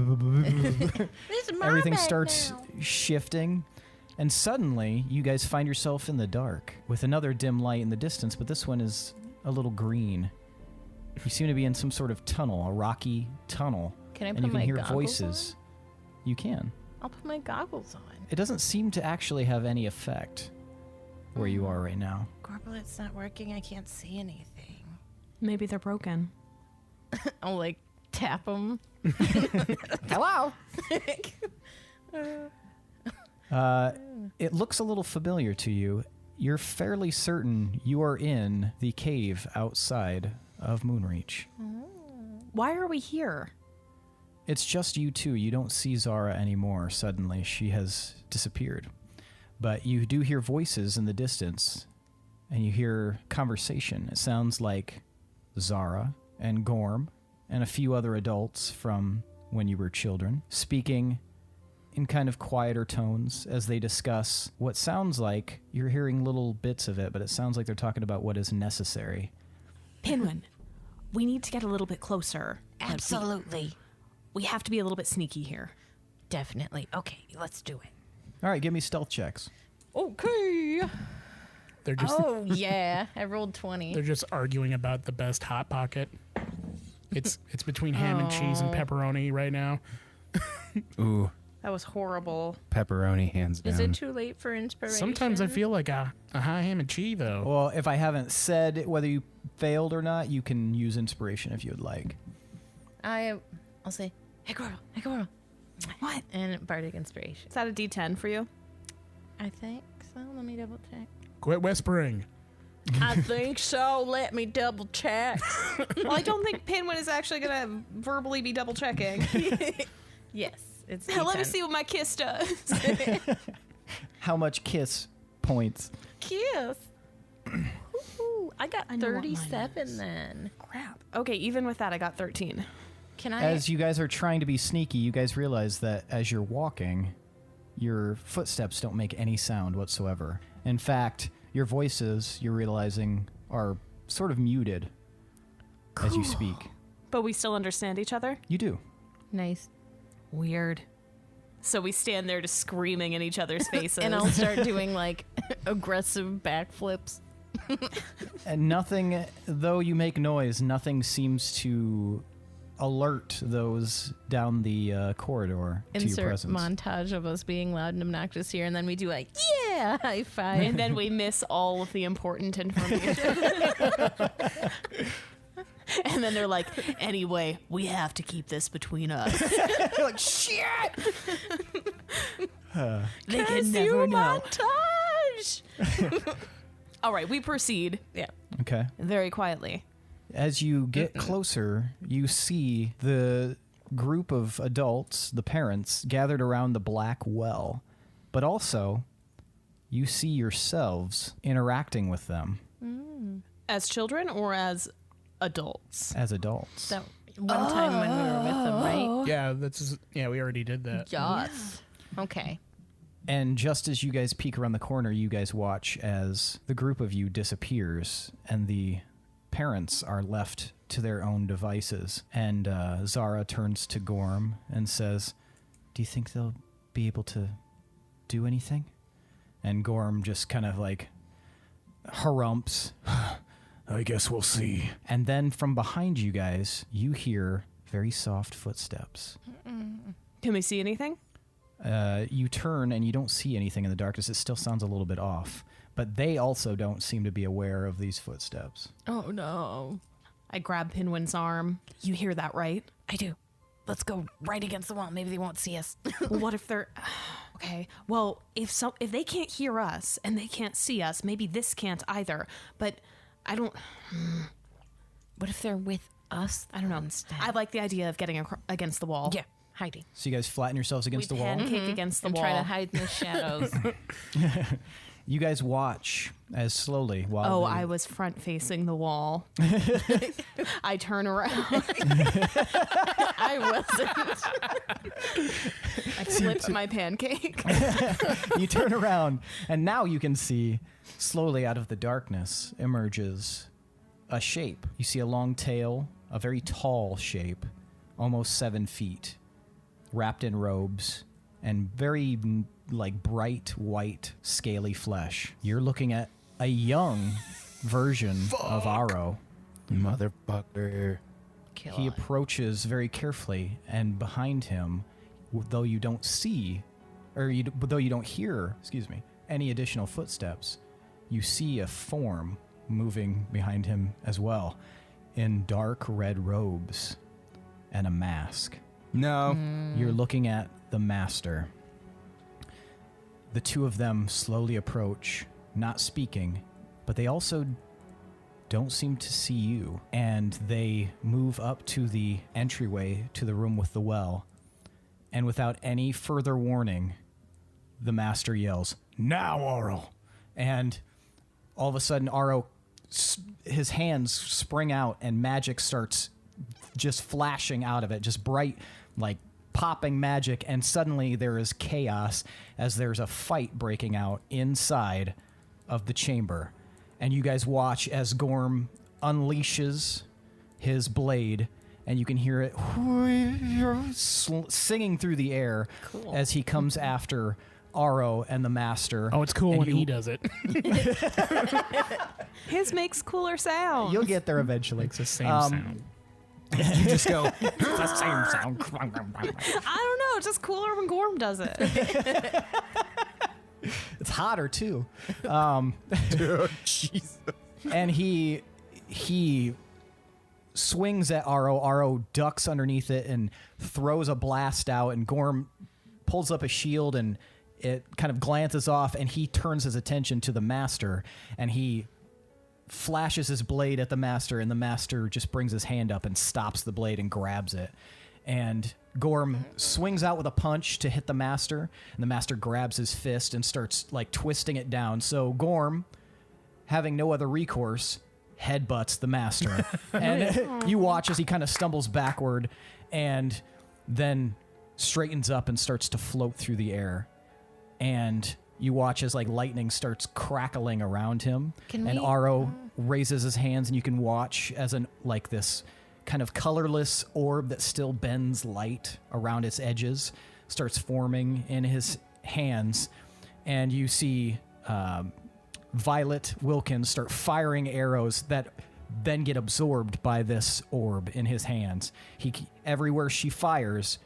This is my Everything bag starts now. shifting, and suddenly you guys find yourself in the dark with another dim light in the distance, but this one is a little green. You seem to be in some sort of tunnel, a rocky tunnel, Can I and put you can my hear goggles voices. You can. on? I'll put my goggles on. It doesn't seem to actually have any effect where you are right now. Gorbel, it's not working. I can't see anything. Maybe they're broken. I'll like tap them. Hello. It looks a little familiar to you. You're fairly certain you are in the cave outside of Moonreach. Why are we here? It's just you two. You don't see Zara anymore. Suddenly, she has disappeared. But you do hear voices in the distance, and you hear conversation. It sounds like Zara and Gorm and a few other adults from when you were children speaking in kind of quieter tones as they discuss what sounds like you're hearing little bits of it, but it sounds like they're talking about what is necessary. Pinwin, we need to get a little bit closer. Absolutely. We have to be a little bit sneaky here. Definitely. Okay, let's do it. All right, give me stealth checks. Okay. They're just Oh, yeah. I rolled 20. they're just arguing about the best hot pocket. It's between ham and cheese and pepperoni right now. Ooh, That was horrible. pepperoni hands down. Is it too late for inspiration? Sometimes I feel like a hot ham and cheese though. Well, if I haven't said whether you failed or not, you can use inspiration if you would like. I'll say, hey, Gorbel. What? And bardic inspiration. Is that a D10 for you? I think so. Let me double check. Quit whispering. I think so. Let me double check. Well, I don't think Pinwin is actually going to verbally be double checking. Yes, it's Let me D10. see what my kiss does. How much kiss points? Kiss. Ooh, I got I know what mine 37 is. then. Crap. Okay, even with that, I got 13. Can I? As you guys are trying to be sneaky, you guys realize that as you're walking, your footsteps don't make any sound whatsoever. In fact, your voices, you're realizing, are sort of muted as you speak. But we still understand each other? You do. Nice. Weird. So we stand there just screaming in each other's faces. And I'll start doing like aggressive backflips. And nothing, though you make noise, nothing seems to alert those down the corridor to your Insert presence. montage of us being loud and obnoxious here, and then we do like, yeah, high five. and then we miss all of the important information. And then they're like, anyway, we have to keep this between us. like, shit! They can never know. montage. All right, we proceed Yeah. Okay. very quietly. As you get closer, you see the group of adults, the parents, gathered around the black well. But also, you see yourselves interacting with them As children or as adults? as adults. That one time when we were with them, right? Yeah, we already did that. Yes. Okay. And just as you guys peek around the corner, you guys watch as the group of you disappears and the parents are left to their own devices. And Zara turns to Gorm and says, "Do you think they'll be able to do anything?" And Gorm just kind of like harumps. I guess we'll see. And then from behind you guys, you hear very soft footsteps. Can we see anything? You turn and you don't see anything in the darkness. It still sounds a little bit off. But they also don't seem to be aware of these footsteps. Oh no. I grab Pinwin's arm. You hear that, right? I do. Let's go right against the wall. Maybe they won't see us. What if they're... Okay, well, if they can't hear us and they can't see us, maybe this can't either. But I don't. What if they're with us? I don't know. Instead? I like the idea of getting against the wall. Yeah, hiding. So you guys flatten yourselves against We the wall. pancake against the And wall. try to hide in the shadows. You guys watch as slowly while Oh, the- I was front facing the wall. I turn around. I wasn't. I flipped my pancake. you turn around, and now you can see slowly out of the darkness emerges a shape. You see a long tail, a very tall shape, almost 7 feet, wrapped in robes, and very like bright white scaly flesh. You're looking at a young version of Aro. Motherfucker. Kill He us. approaches very carefully, and behind him, though you don't see, though you don't hear, any additional footsteps, you see a form moving behind him as well, in dark red robes and a mask. No. You're looking at the master. The two of them slowly approach, not speaking, but they also don't seem to see you. And they move up to the entryway to the room with the well. And without any further warning, the master yells, "Now, Aro!" And all of a sudden, Aro, his hands spring out and magic starts just flashing out of it, just bright, like popping magic, and suddenly there is chaos as there's a fight breaking out inside of the chamber. And you guys watch as Gorm unleashes his blade, and you can hear it singing through the air as he comes after Aro and the master. Oh, it's cool And when he does it. His makes cooler sounds. You'll get there eventually. It's the same sound. You just go, The same sound. I don't know. It's just cooler when Gorm does it. it's hotter too. Jesus. And he swings at Aro. Aro ducks underneath it and throws a blast out, and Gorm pulls up a shield, and it kind of glances off, and he turns his attention to the master, and he flashes his blade at the master, and the master just brings his hand up and stops the blade and grabs it. And Gorm swings out with a punch to hit the master, and the master grabs his fist and starts like twisting it down. So Gorm, having no other recourse, headbutts the master. And you watch as he kind of stumbles backward and then straightens up and starts to float through the air. And you watch as like lightning starts crackling around him. Can And we- Aro raises his hands, and you can watch as this kind of colorless orb that still bends light around its edges starts forming in his hands. And you see Violet Wilkins start firing arrows that then get absorbed by this orb in his hands. Everywhere she fires,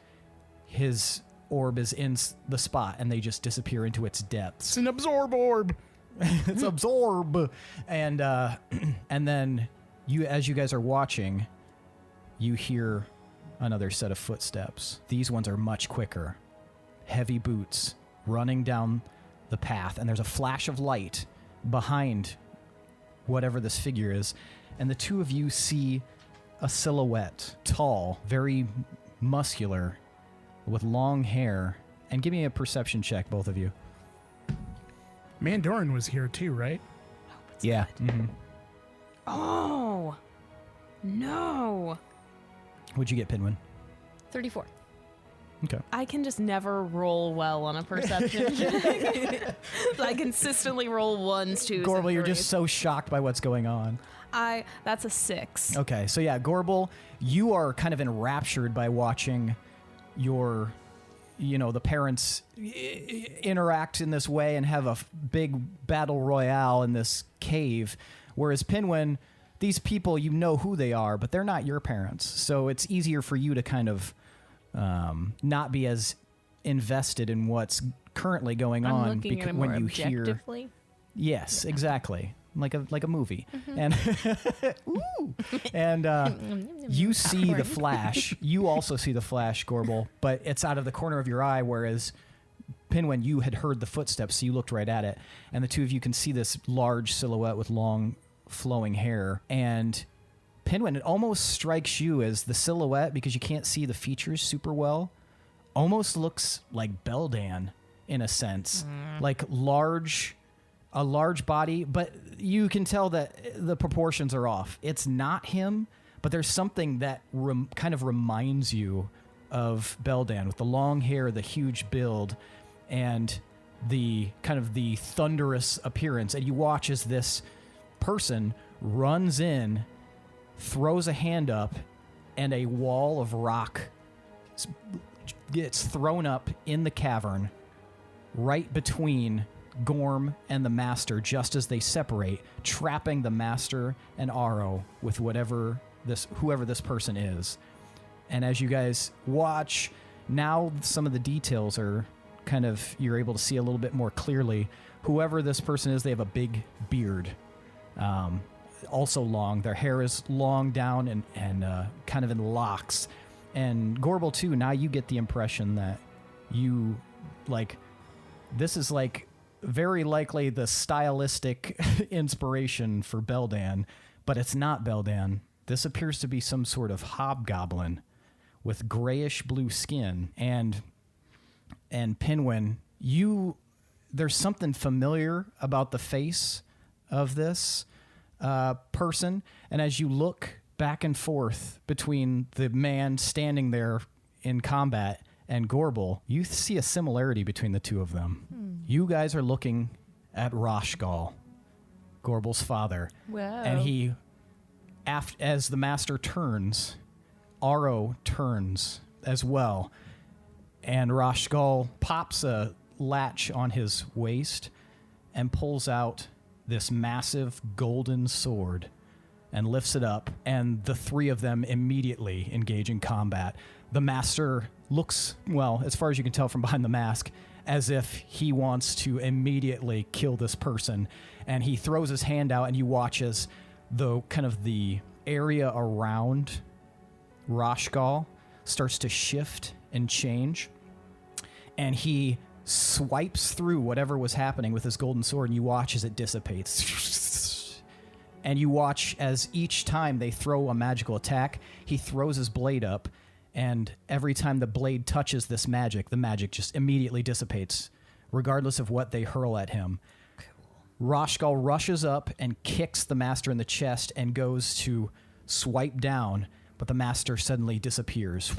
his orb is in the spot, and they just disappear into its depths. It's an absorb orb. It's absorb. And then as you guys are watching, you hear another set of footsteps. These ones are much quicker. Heavy boots running down the path, and there's a flash of light behind whatever this figure is, and the two of you see a silhouette, tall, very muscular, with long hair. And give me a perception check, both of you. Mandorin was here too, right? Yeah. Oh, no. What'd you get, Pinwin? 34. Okay. I can just never roll well on a perception check. I consistently roll ones, twos, Gorbel, and you're threes. just so shocked by what's going on. That's a 6. Okay, so yeah, Gorbel, you are kind of enraptured by watching the parents interact in this way and have a big battle royale in this cave. Whereas Pinwin, these people, you know who they are, but they're not your parents. So it's easier for you to kind of not be as invested in what's currently going I'm on looking at it more when you hear. objectively. Yes, exactly. Like a movie. And ooh. And you see the flash. You also see the flash, Gorbel, but it's out of the corner of your eye, whereas Pinwin, you had heard the footsteps, so you looked right at it. And the two of you can see this large silhouette with long, flowing hair. And Pinwin, it almost strikes you as the silhouette, because you can't see the features super well, almost looks like Beldan in a sense. Like a large body, but you can tell that the proportions are off. It's not him, but there's something that kind of reminds you of Beldan, with the long hair, the huge build, and the kind of the thunderous appearance. And you watch as this person runs in, throws a hand up, and a wall of rock gets thrown up in the cavern right between Gorm and the Master, just as they separate, trapping the Master and Aro with whoever this person is. And as you guys watch, now some of the details are kind of, you're able to see a little bit more clearly. Whoever this person is, they have a big beard, also long. Their hair is long down and kind of in locks. And Gorbel too, now you get the impression that you, like, this is like very likely the stylistic inspiration for Beldan, but it's not Beldan. This appears to be some sort of hobgoblin with grayish blue skin. And Pinwin, there's something familiar about the face of this person. And as you look back and forth between the man standing there in combat and Gorbel, you see a similarity between the two of them. You guys are looking at Roshgal, Gorbel's father. Whoa. And as the Master turns, Aro turns as well. And Roshgal pops a latch on his waist and pulls out this massive golden sword and lifts it up, and the three of them immediately engage in combat. The Master looks, well, as far as you can tell from behind the mask, as if he wants to immediately kill this person, and he throws his hand out, and you watch as the kind of the area around Roshgal starts to shift and change, and he swipes through whatever was happening with his golden sword, and you watch as it dissipates. And you watch as each time they throw a magical attack, he throws his blade up, and every time the blade touches this magic, the magic just immediately dissipates, regardless of what they hurl at him. Roshgal rushes up and kicks the Master in the chest and goes to swipe down, but the Master suddenly disappears,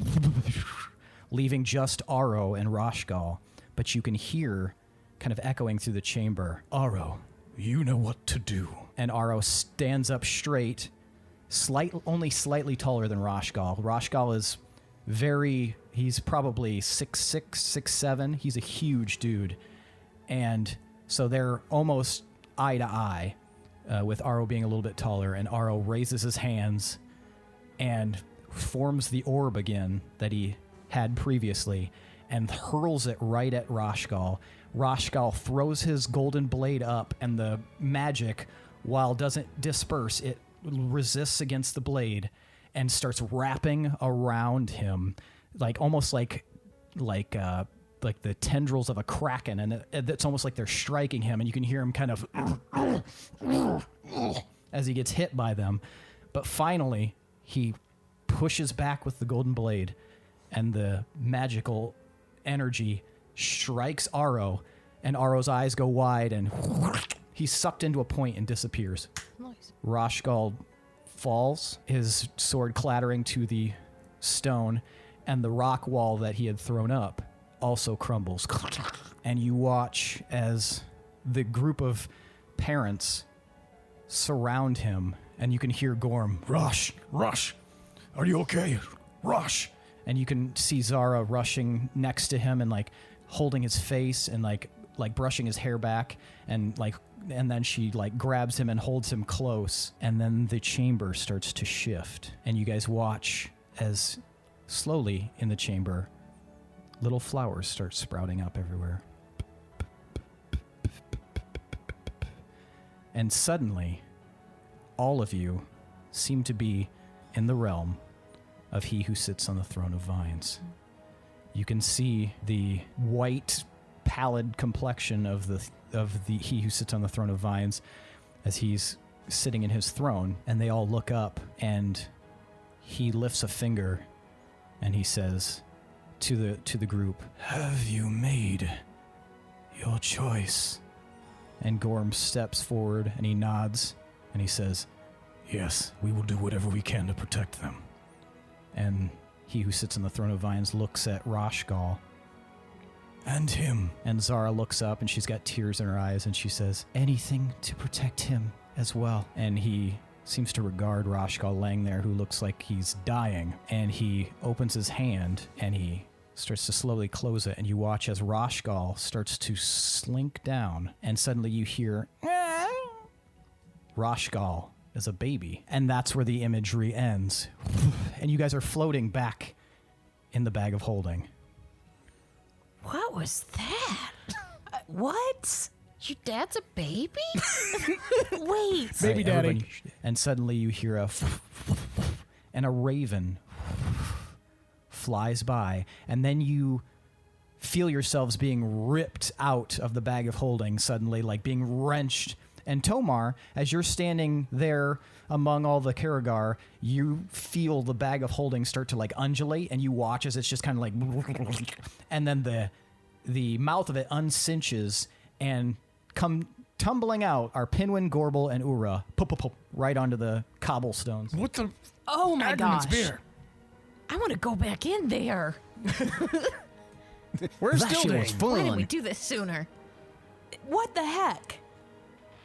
leaving just Aro and Roshgal. But you can hear, kind of echoing through the chamber, Aro, you know what to do. And Aro stands up straight, only slightly taller than Roshgal. Roshgal is he's probably 6'6", 6'7". He's a huge dude. And so they're almost eye to eye, with Aro being a little bit taller. And Aro raises his hands and forms the orb again that he had previously and hurls it right at Roshgal. Roshgal throws his golden blade up, and the magic, while doesn't disperse, it resists against the blade and starts wrapping around him, like almost like the tendrils of a kraken, and it's almost like they're striking him, and you can hear him kind of as he gets hit by them. But finally, he pushes back with the golden blade, and the magical energy strikes Aro, and Aro's eyes go wide, and he's sucked into a point and disappears. Nice. Roshgal falls, his sword clattering to the stone, and the rock wall that he had thrown up also crumbles. And you watch as the group of parents surround him, and you can hear Gorm, Rosh, are you okay? Rosh. and you can see Zara rushing next to him and like holding his face and like brushing his hair back and then she like grabs him and holds him close, and then the chamber starts to shift, and you guys watch as slowly in the chamber little flowers start sprouting up everywhere. And suddenly, all of you seem to be in the realm of he who sits on the throne of vines. You can see the white pallid complexion of the he who sits on the throne of vines as he's sitting in his throne, and they all look up, and he lifts a finger and he says to the group, Have you made your choice? and Gorm steps forward and he nods and he says, Yes, we will do whatever we can to protect them. and he who sits on the throne of vines looks at Roshgal, And him. and Zara looks up and she's got tears in her eyes and she says, anything to protect him as well. And he seems to regard Roshgal laying there, who looks like he's dying, and he opens his hand and he starts to slowly close it, and you watch as Roshgal starts to slink down, and suddenly you hear Roshgal as a baby, and that's where the imagery ends. And you guys are floating back in the bag of holding. What was that? What? Your dad's a baby? Wait. Baby All daddy. everybody- And suddenly you hear and a raven flies by, and then you feel yourselves being ripped out of the bag of holding suddenly, like being wrenched. And Tomar, as you're standing there among all the Karagar, you feel the bag of holding start to like undulate, and you watch as it's just kind of like, and then the mouth of it uncinches, and come tumbling out are Pinwin, Gorbel, and Ura, right onto the cobblestones. What the? Oh my Agriman's gosh. beer. I want to go back in there. Where's That shit was Dildane? Why didn't we fun. do this sooner? What the heck?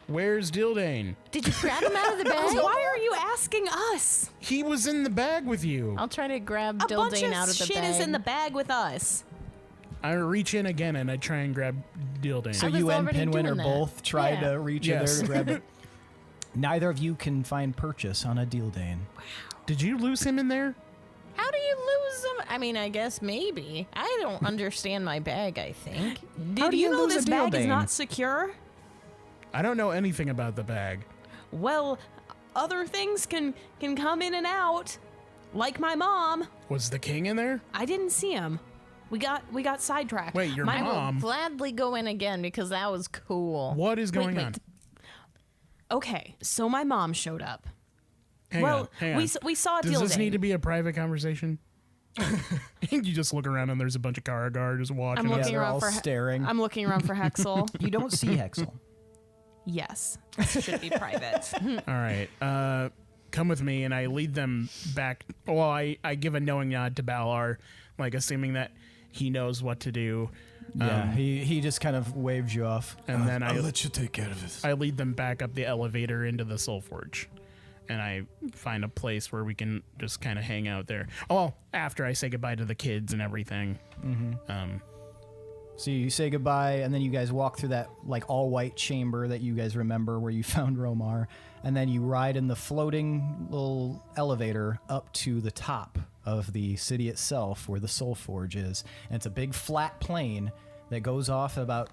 Where's Dildane? Did you grab him out of the bag? Why are you asking us? He was in the bag with you. I'll try to grab A bunch Dildane of out of the shit bag. is in the bag with us. I reach in again and I try and grab Dildane. So I was you and already Pinwin are doing that. both trying Yeah. to reach Yes. in there to grab it. Neither of you can find purchase on a Dildane. Did you lose him in there? How do you lose them? I mean, I guess maybe. I don't understand my bag, I think. How Did do you you know lose this a bag is Dildane? not secure? I don't know anything about the bag. Well, other things can come in and out, like my mom. Was the king in there? I didn't see him. We got sidetracked. Wait, your my mom? Gladly go in again because that was cool. What is going wait. on? Okay, so my mom showed up. Hang well, on, hang we on. s- we saw Does this Dildane. need to be a private conversation? You just look around and there's a bunch of Karagar just watching I'm us. looking they're around all for staring. I'm looking around for Hexel. You don't see Hexel. Yes, this should be private. All right. Come with me, and I lead them back. Well, I give a knowing nod to Balar, like assuming that he knows what to do. Yeah, he just kind of waved you off. And then I'll let you take care of it. I lead them back up the elevator into the Soul Forge. And I find a place where we can just kind of hang out there. Oh, well, after I say goodbye to the kids and everything. So you say goodbye, and then you guys walk through that like all white chamber that you guys remember where you found Romar, and then you ride in the floating little elevator up to the top of the city itself where the Soul Forge is. And it's a big flat plane that goes off about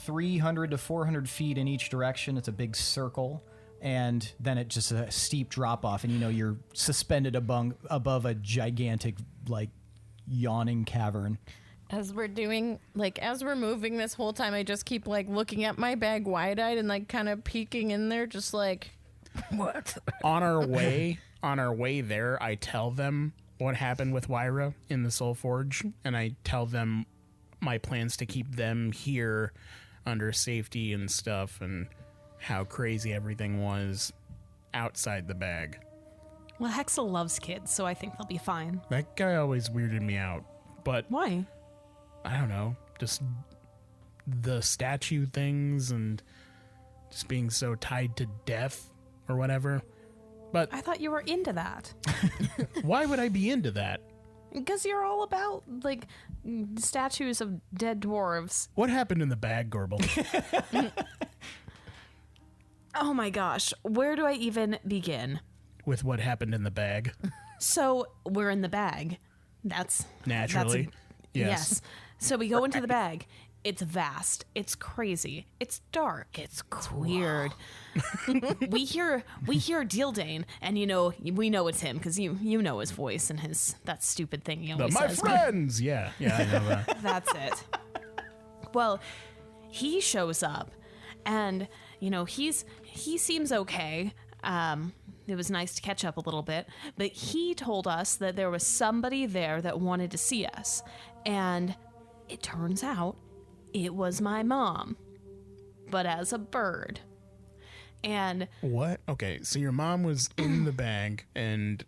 300 to 400 feet in each direction. It's a big circle. And then it just a steep drop off, and you know you're suspended above a gigantic, like, yawning cavern. As we're moving this whole time, I just keep like looking at my bag wide-eyed and like kind of peeking in there, just like, what? On our way there, I tell them what happened with Wyra in the Soul Forge, and I tell them my plans to keep them here under safety and stuff, and how crazy everything was outside the bag. Well, Hexel loves kids, so I think they'll be fine. That guy always weirded me out, but Why? I don't know, just the statue things and just being so tied to death or whatever. But I thought you were into that. why would I be into that? Because you're all about, like, statues of dead dwarves. What happened in the bag, Gorbel? Oh my gosh, where do I even begin? With what happened in the bag? So, we're in the bag. That's Naturally. Yes. So we go into the bag. It's vast. It's crazy. It's dark. It's weird. we hear Dildane, and we know it's him because you know his voice and his that stupid thing he always My says. friends! Yeah, I know that. That's it. Well, he shows up, and he seems okay. It was nice to catch up a little bit, but he told us that there was somebody there that wanted to see us, and it turns out it was my mom, but as a bird. And What? Okay, so your mom was in the bag, and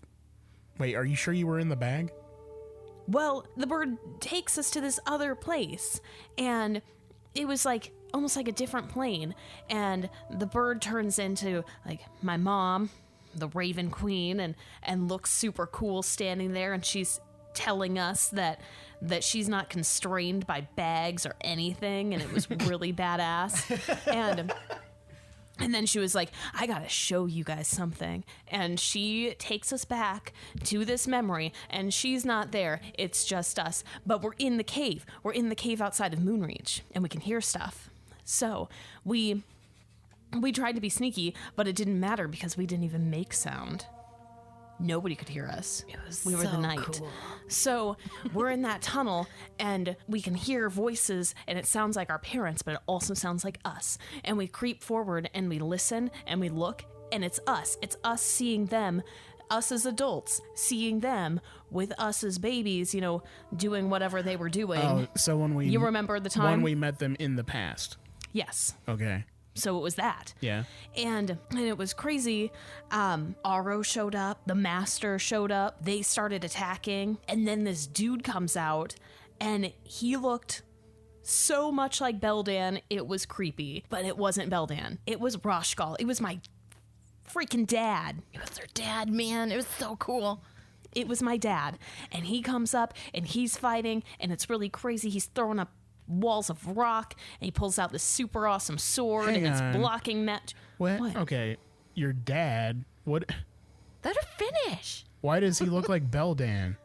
wait, are you sure you were in the bag? well, the bird takes us to this other place, and it was like almost like a different plane, and the bird turns into like my mom, the Raven Queen, and looks super cool standing there, and she's telling us that she's not constrained by bags or anything, and it was really badass. And then she was like, I gotta show you guys something. And she takes us back to this memory, and she's not there. It's just us. But we're in the cave. We're in the cave outside of Moonreach, and we can hear stuff. So we tried to be sneaky, but it didn't matter because we didn't even make sound. Nobody could hear us. We were the night. Cool. So we're in that tunnel, and we can hear voices, and it sounds like our parents, but it also sounds like us. And we creep forward, and we listen, and we look, and it's us. It's us seeing them, us as adults, seeing them with us as babies, doing whatever they were doing. Oh, so when we... You remember the time? When we met them in the past. Yes. Okay. So it was that. Yeah. And it was crazy. Aro showed up. The master showed up. They started attacking. And then this dude comes out, and he looked so much like Beldan. It was creepy. But it wasn't Beldan. It was Roshgal. It was my freaking dad. It was their dad, man. It was so cool. It was my dad. And he comes up, and he's fighting, and it's really crazy. He's throwing up walls of rock, and he pulls out this super awesome sword, Hang and it's on. blocking match. What? Okay. Your dad, what? Let her finish. Why does he look like Beldan?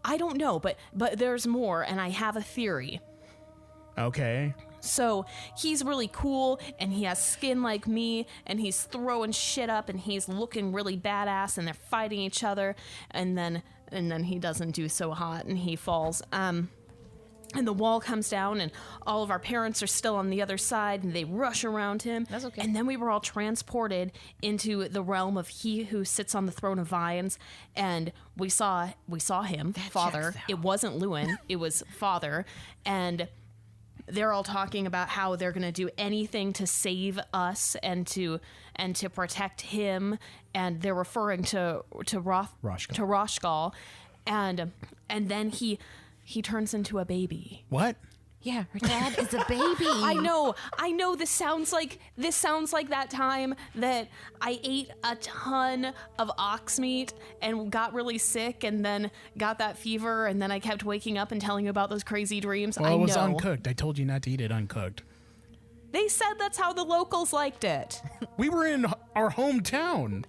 I don't know, but there's more, and I have a theory. Okay. So he's really cool, and he has skin like me, and he's throwing shit up, and he's looking really badass, and they're fighting each other, and then he doesn't do so hot, and he falls. And the wall comes down, and all of our parents are still on the other side, and they rush around him. That's okay. And then we were all transported into the realm of he who sits on the throne of vines, and we saw him, Father. checks out. It wasn't Lewin, it was Father, and they're all talking about how they're going to do anything to save us and to protect him, and they're referring to Roshgal, and then he turns into a baby. What? Yeah, her dad is a baby. I know this sounds like that time that I ate a ton of ox meat and got really sick and then got that fever, and then I kept waking up and telling you about those crazy dreams. Well, I it was know. uncooked. I told you not to eat it uncooked. They said that's how the locals liked it. We were in our hometown.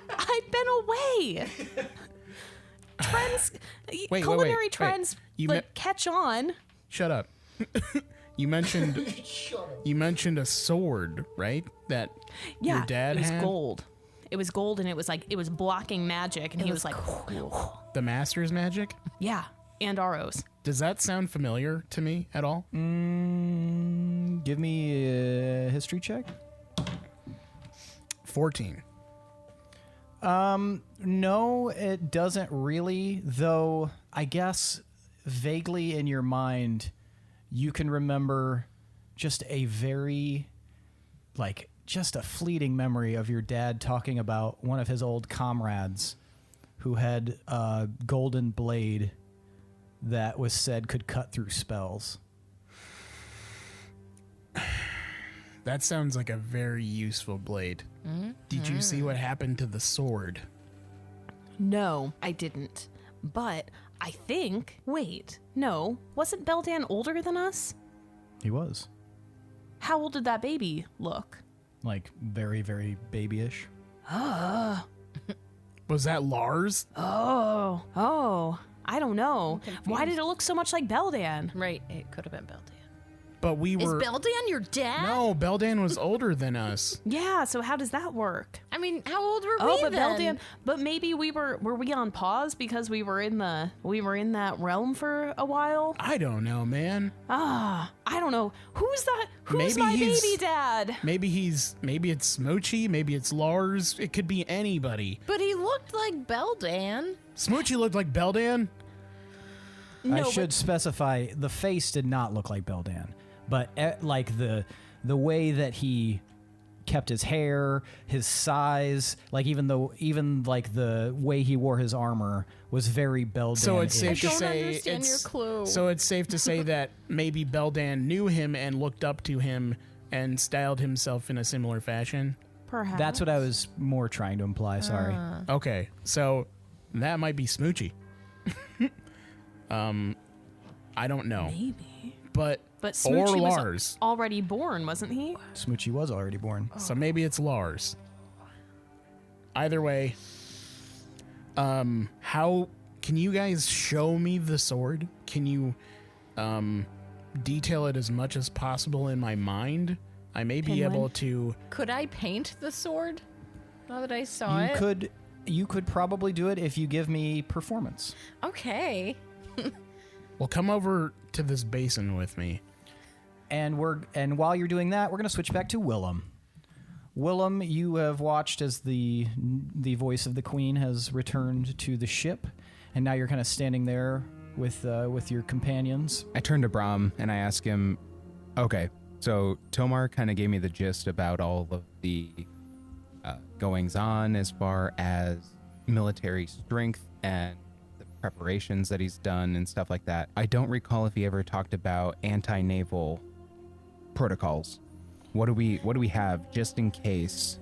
I've been away. Trends, wait, culinary wait. trends, You catch on. Shut up. You mentioned a sword, right? That Yeah, your dad it was had? gold. It was gold, and it was blocking magic, and he was like, The Master's magic? yeah, and Aros. Does that sound familiar to me at all? Give me a history check. 14. No, it doesn't really, though I guess vaguely in your mind, you can remember just a very, just a fleeting memory of your dad talking about one of his old comrades who had a golden blade that was said could cut through spells. That sounds like a very useful blade. Did you see what happened to the sword? No, I didn't. But I think. Wait, no, wasn't Beldan older than us? He was. How old did that baby look? Very, very babyish. Was that Lars? Oh, I don't know. Why did it look so much like Beldan? Right, it could have been Beldan. But we Is were... Beldan your dad? No, Beldan was older than us. Yeah, so how does that work? I mean, how old were Oh, we but then? Beldan, but maybe were we on pause because we were in that realm for a while? I don't know, man. I don't know. Who's that? Who's Maybe my he's- baby dad? Maybe it's Smoochy, maybe it's Lars. It could be anybody. But he looked like Beldan. Smoochy looked like Beldan. I should specify the face did not look like Beldan, but like the way that he kept his hair, his size, like even like the way he wore his armor was very Beldan. So it's safe to don't say understand your clue. So it's safe to say that maybe Beldan knew him and looked up to him and styled himself in a similar fashion. Perhaps. That's what I was more trying to imply. Sorry. Okay, so that might be Smoochy. I don't know. Maybe. But But or Smoochy was Lars. already born, wasn't he? Smoochy was already born. So maybe it's Lars. Either way, how can you guys show me the sword? Can you detail it as much as possible in my mind? I may be Pinwin? able to. Could I paint the sword? Now that I saw it. You could probably do it if you give me performance. Okay. Well, come over to this basin with me. And while you're doing that, we're going to switch back to Willem. Willem, you have watched as the voice of the queen has returned to the ship, and now you're kind of standing there with your companions. I turn to Brahm and I ask him, okay, so Tomar kind of gave me the gist about all of the goings on as far as military strength and the preparations that he's done and stuff like that. I don't recall if he ever talked about anti-naval protocols. What do we have just in case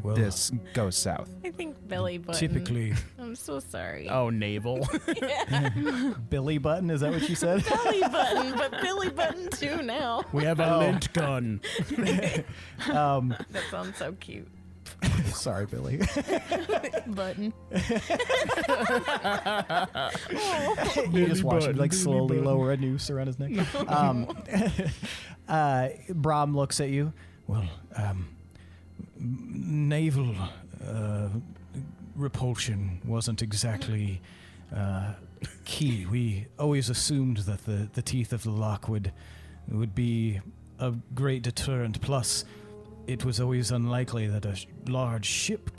Well, this goes south? I think belly button. typically, I'm so sorry. Oh, naval. Billy Button, is that what you said? Belly button, but belly button too now. We have a lint gun. That sounds so cute. Sorry, Billy. Button. You just watch him Button, like Billy slowly Button. lower a noose around his neck. Brahm looks at you. well, naval repulsion wasn't exactly key. We always assumed that the teeth of the lock would be a great deterrent. Plus, it was always unlikely that a large ship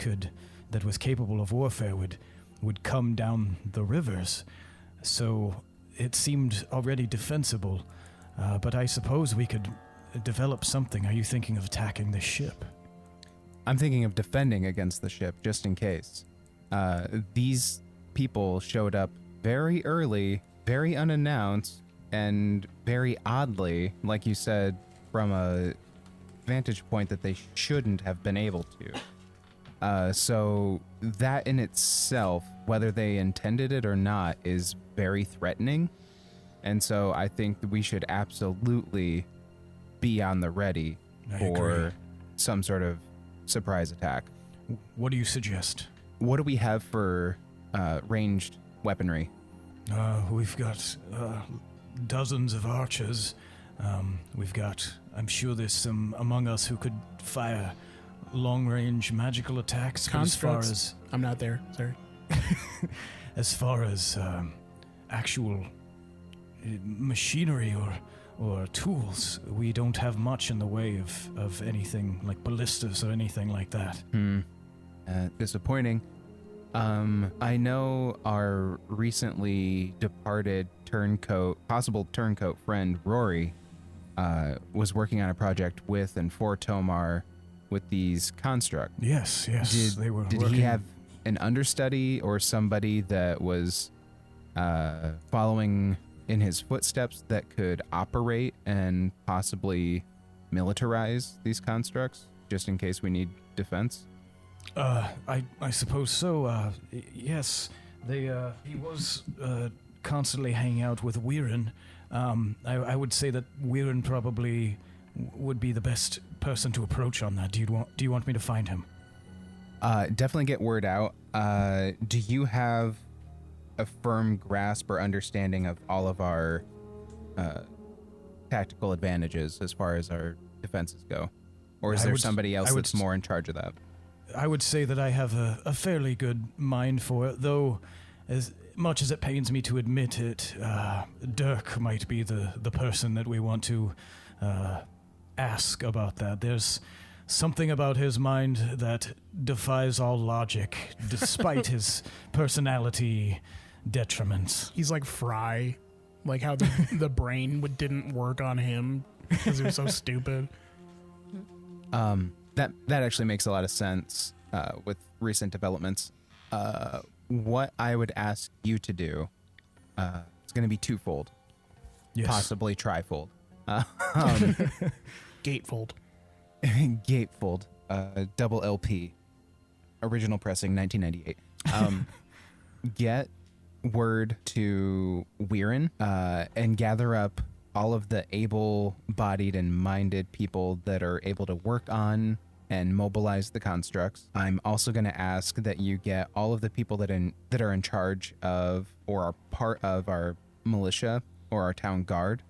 that was capable of warfare would come down the rivers. So it seemed already defensible. But I suppose we could develop something. Are you thinking of attacking the ship? I'm thinking of defending against the ship just in case. These people showed up very early, very unannounced, and very oddly, like you said, from a vantage point that they shouldn't have been able to. So that in itself, whether they intended it or not, is very threatening. And so I think that we should absolutely be on the ready I for agree. some sort of surprise attack. What do you suggest? What do we have for ranged weaponry? We've got dozens of archers. I'm sure there's some among us who could fire long-range magical attacks. But Constructs. I'm not there. Sorry. as far as actual machinery or tools, we don't have much in the way of anything like ballistas or anything like that. Disappointing. I know our recently departed possible turncoat friend Rory was working on a project with and for Tomar with these constructs. Yes, they were Did working. he have an understudy or somebody that was following in his footsteps that could operate and possibly militarize these constructs just in case we need defense? I suppose so. Yes, he was constantly hanging out with Weirin. I would say that Weirin probably would be the best person to approach on that. Do you want me to find him? Definitely get word out. Do you have a firm grasp or understanding of all of our tactical advantages as far as our defenses go? Or is I there would- somebody else I would that's s- more in charge of that? I would say that I have a fairly good mind for it, though as much as it pains me to admit it, Dirk might be the person that we want to ask about that. There's something about his mind that defies all logic, despite his personality detriments. He's like Fry, like how the brain didn't work on him because he was so stupid. That actually makes a lot of sense with recent developments. What I would ask you to do is going to be twofold, Yes. possibly trifold. Gatefold. Gatefold, double LP, original pressing, 1998. Get word to Weirin and gather up all of the able-bodied and minded people that are able to work on and mobilize the constructs. I'm also going to ask that you get all of the people that are in charge of or are part of our militia or our town guard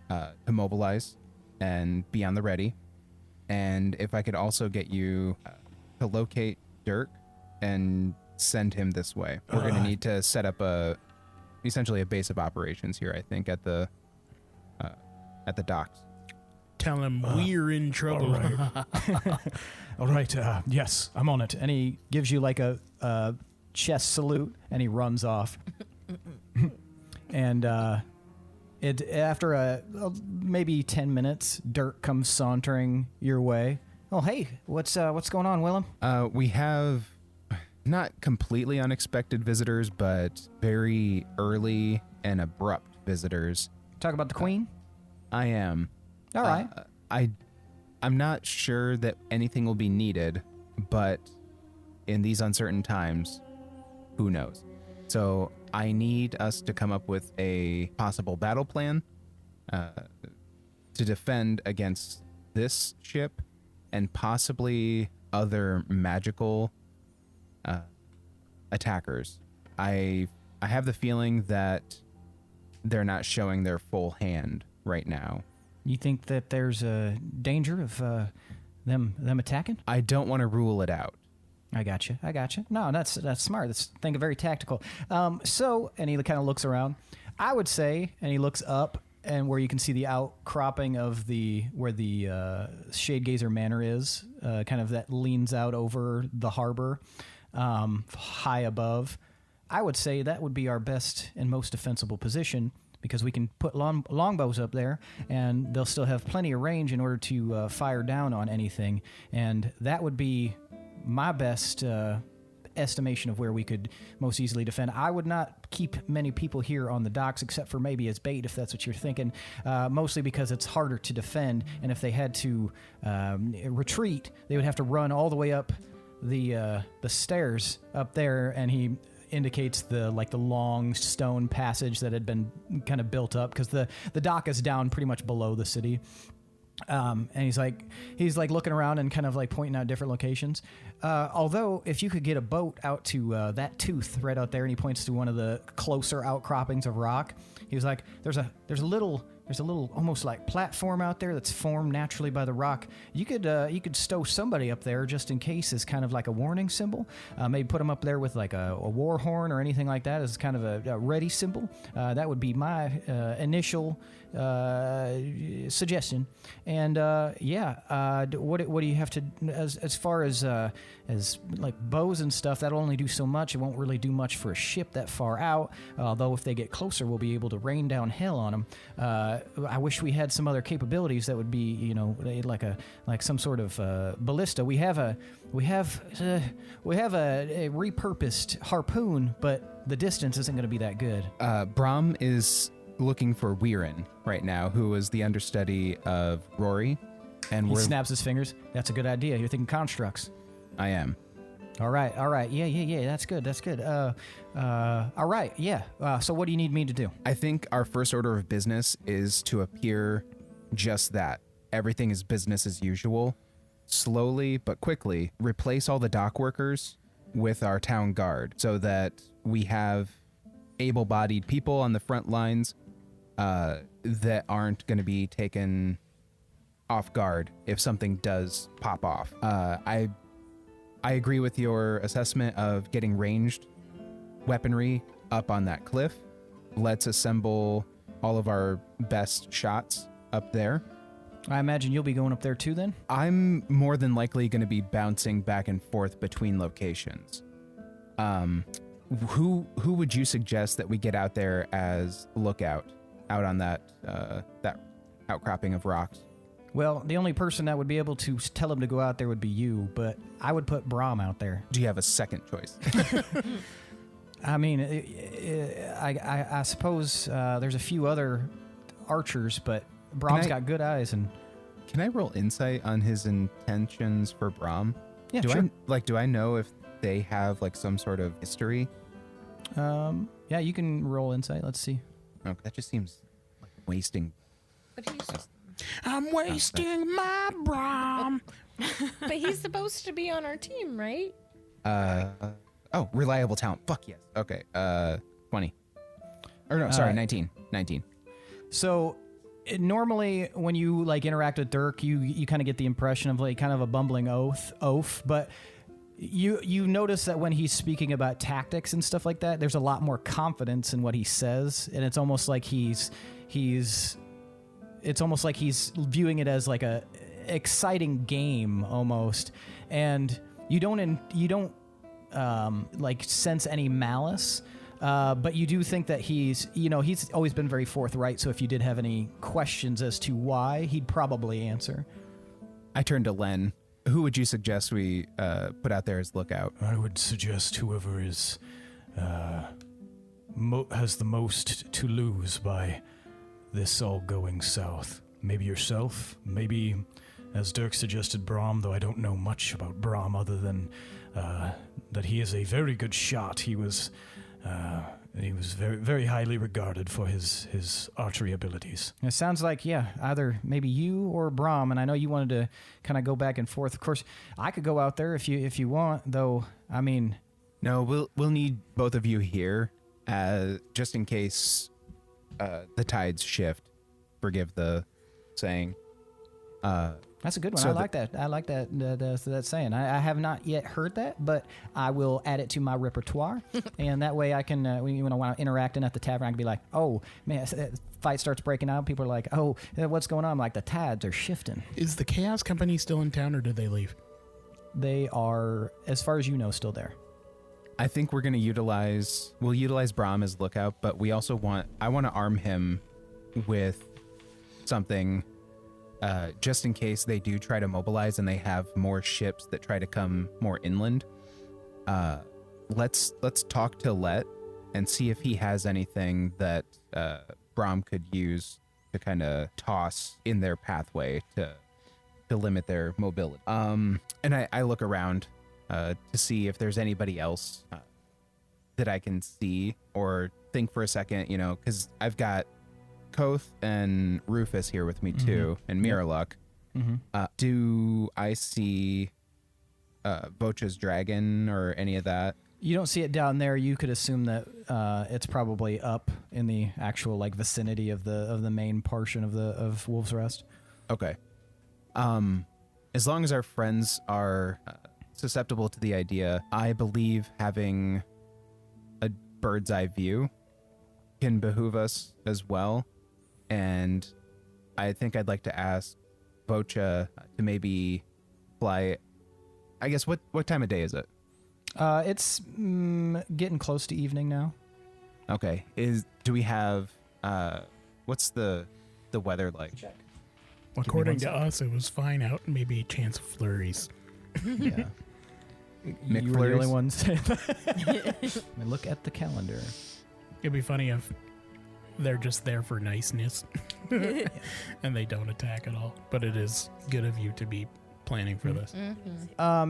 to mobilize and be on the ready. And if I could also get you to locate Dirk and send him this way. We're going to need to set up essentially a base of operations here, I think, at the docks. Tell him we're in trouble. All right, yes, I'm on it. And he gives you like a chest salute, and he runs off. And after maybe 10 minutes, Dirk comes sauntering your way. Oh, hey, what's going on, Willem? We have not completely unexpected visitors, but very early and abrupt visitors. Talk about the queen? I am. All right. I'm not sure that anything will be needed, but in these uncertain times, who knows? So I need us to come up with a possible battle plan to defend against this ship and possibly other magical attackers. I have the feeling that they're not showing their full hand right now. You think that there's a danger of them attacking? I don't want to rule it out. I got you. No, that's smart. That's very tactical. So, and he kind of looks around. I would say, and he looks up, and where you can see the outcropping of where the Shadegazer Manor is, kind of that leans out over the harbor, high above. I would say that would be our best and most defensible position, because we can put longbows up there, and they'll still have plenty of range in order to fire down on anything. And that would be my best estimation of where we could most easily defend. I would not keep many people here on the docks, except for maybe as bait, if that's what you're thinking, mostly because it's harder to defend. And if they had to retreat, they would have to run all the way up the stairs up there, and he indicates the long stone passage that had been kind of built up, because the dock is down pretty much below the city. And he's like looking around and kind of like pointing out different locations. Although if you could get a boat out to that tooth right out there, and he points to one of the closer outcroppings of rock, he was like, there's a little almost like platform out there that's formed naturally by the rock. You could stow somebody up there just in case, as kind of like a warning symbol. Maybe put them up there with like a war horn or anything like that as kind of a ready symbol. That would be my initial suggestion. And what do you have to, as far as like bows and stuff, that'll only do so much. It won't really do much for a ship that far out, although if they get closer, we'll be able to rain down hell on them. I wish we had some other capabilities that would be, like some sort of ballista. We have a repurposed harpoon, but the distance isn't going to be that good. Brahm is looking for Weirin right now, who is the understudy of Rory, and He snaps his fingers. That's a good idea. You're thinking constructs. I am. All right. Yeah. That's good. All right. Yeah. So what do you need me to do? I think our first order of business is to appear just that. Everything is business as usual. Slowly but quickly replace all the dock workers with our town guard, so that we have able-bodied people on the front lines that aren't going to be taken off guard if something does pop off. I agree with your assessment of getting ranged weaponry up on that cliff. Let's assemble all of our best shots up there. I imagine you'll be going up there too then? I'm more than likely going to be bouncing back and forth between locations. Who would you suggest that we get out there as lookout out on that outcropping of rocks? Well, the only person that would be able to tell him to go out there would be you, but I would put Brahm out there. Do you have a second choice? I mean, I suppose there's a few other archers, but Brahm's got good eyes. And can I roll insight on his intentions for Brahm? Yeah, sure. Do I know if they have like some sort of history? Yeah, you can roll insight. Let's see. Okay, that just seems like wasting. But he's I'm wasting my Brahm. but he's supposed to be on our team, right? Oh, reliable talent. Fuck yes. Okay. 20. Or no, sorry, 19. So normally when you like interact with Dirk, you kind of get the impression of like kind of a bumbling oaf, but you notice that when he's speaking about tactics and stuff like that, there's a lot more confidence in what he says, and it's almost like he's viewing it as like a exciting game almost, and you don't like sense any malice. But you do think that he's always been very forthright, so if you did have any questions as to why, he'd probably answer. I turn to Len. Who would you suggest we put out there as lookout? I would suggest whoever is has the most to lose by this all going south. Maybe yourself, maybe, as Dirk suggested, Brahm, though I don't know much about Brahm other than that he is a very good shot. He was very, very highly regarded for his archery abilities. It sounds like, either maybe you or Brahm, and I know you wanted to kind of go back and forth. Of course, I could go out there if you want, though. I mean, no, we'll need both of you here, just in case the tides shift. Forgive the saying. That's a good one. So I like that. I like that saying. I have not yet heard that, but I will add it to my repertoire, and that way I can, when I'm interacting at the tavern, I can be like, "Oh man, fight starts breaking out." People are like, "Oh, what's going on?" I'm like, the tides are shifting. Is the Chaos Company still in town, or did they leave? They are, as far as you know, still there. I think we're going to utilize Brahm as lookout, but we also I want to arm him with something. Just in case they do try to mobilize and they have more ships that try to come more inland. Let's talk to Let and see if he has anything that Brahm could use to kind of toss in their pathway to limit their mobility. And I look around to see if there's anybody else that I can see or think for a second, because I've got Koth and Rufus here with me too, and Miraluk. Mm-hmm. Do I see Vocha's dragon or any of that? You don't see it down there. You could assume that it's probably up in the actual like vicinity of the main portion of Wolf's Rest. Okay. As long as our friends are susceptible to the idea, I believe having a bird's eye view can behoove us as well. And I think I'd like to ask Vocha to maybe fly. I guess what time of day is it? It's getting close to evening now. Okay. Do we have what's the weather like? Check. According to us, it was fine out. Maybe a chance of flurries. Yeah. McFlurries? You were the only ones. Look at the calendar. It'd be funny if they're just there for niceness and they don't attack at all. But it is good of you to be planning for this.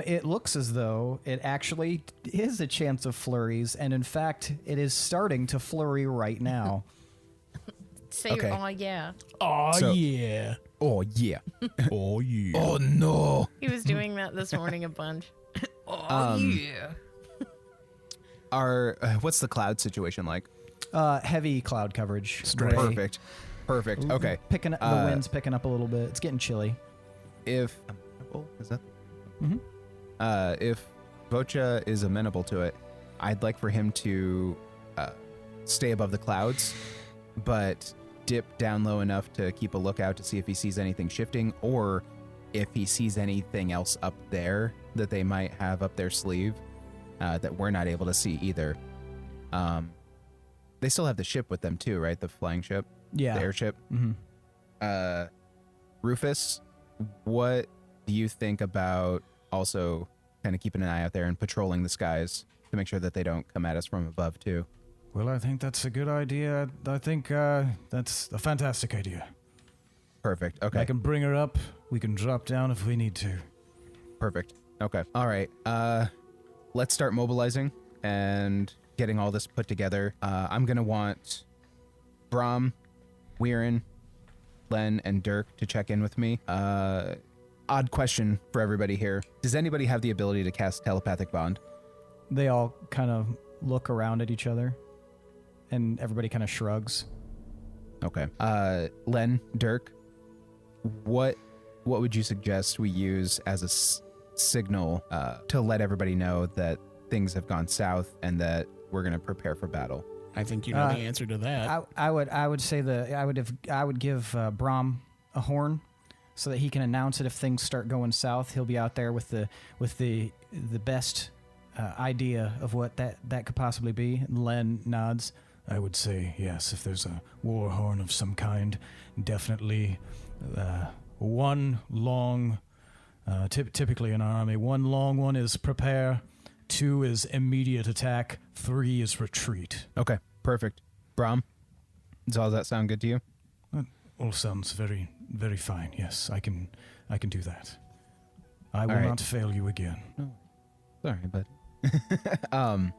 It looks as though it actually is a chance of flurries, and in fact, it is starting to flurry right now. Say, Okay. oh yeah. Oh, So- yeah. Oh yeah. Oh, yeah. Oh no. He was doing that this morning a bunch. Yeah. What's the cloud situation like? Heavy cloud coverage. Straight. Gray. Perfect. Perfect. Okay. Picking up, the wind's picking up a little bit. It's getting chilly. If is that? Mm-hmm. If Vocha is amenable to it, I'd like for him to stay above the clouds, but dip down low enough to keep a lookout to see if he sees anything shifting, or if he sees anything else up there that they might have up their sleeve that we're not able to see either. They still have the ship with them too, right? The flying ship, Yeah. the airship. Mm-hmm. Rufus, what do you think about also kind of keeping an eye out there and patrolling the skies to make sure that they don't come at us from above too? Well, I think that's a good idea. I think that's a fantastic idea. Perfect. Okay. I can bring her up. We can drop down if we need to. Perfect. Okay. All right. Let's start mobilizing and getting all this put together. I'm going to want Brom, Weirin, Len, and Dirk to check in with me. Odd question for everybody here. Does anybody have the ability to cast telepathic bond? They all kind of look around at each other, and everybody kind of shrugs. Okay. Len, Dirk, what would you suggest we use as a signal to let everybody know that things have gone south and that we're going to prepare for battle? I think you know the answer to that. I would say I would give Brom a horn so that he can announce it if things start going south. He'll be out there with the best idea of what that could possibly be. Len nods. I would say yes, if there's a war horn of some kind, definitely one long, typically in our army, one long one is prepare, 2 is immediate attack, 3 is retreat. Okay, perfect. Brom, does all that sound good to you? That all sounds very, very fine. Yes, I can do that. I will not fail you again. Sorry, bud.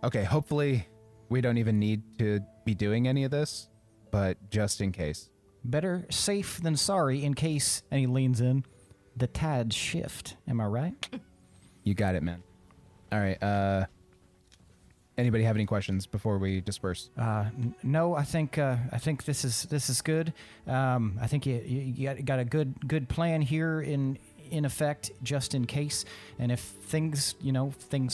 Okay, hopefully we don't even need to be doing any of this, but just in case. Better safe than sorry in case, and he leans in, the tides shift. Am I right? You got it, man. All right, anybody have any questions before we disperse? No, I think this is good. I think you got a good plan here in effect, just in case. And if things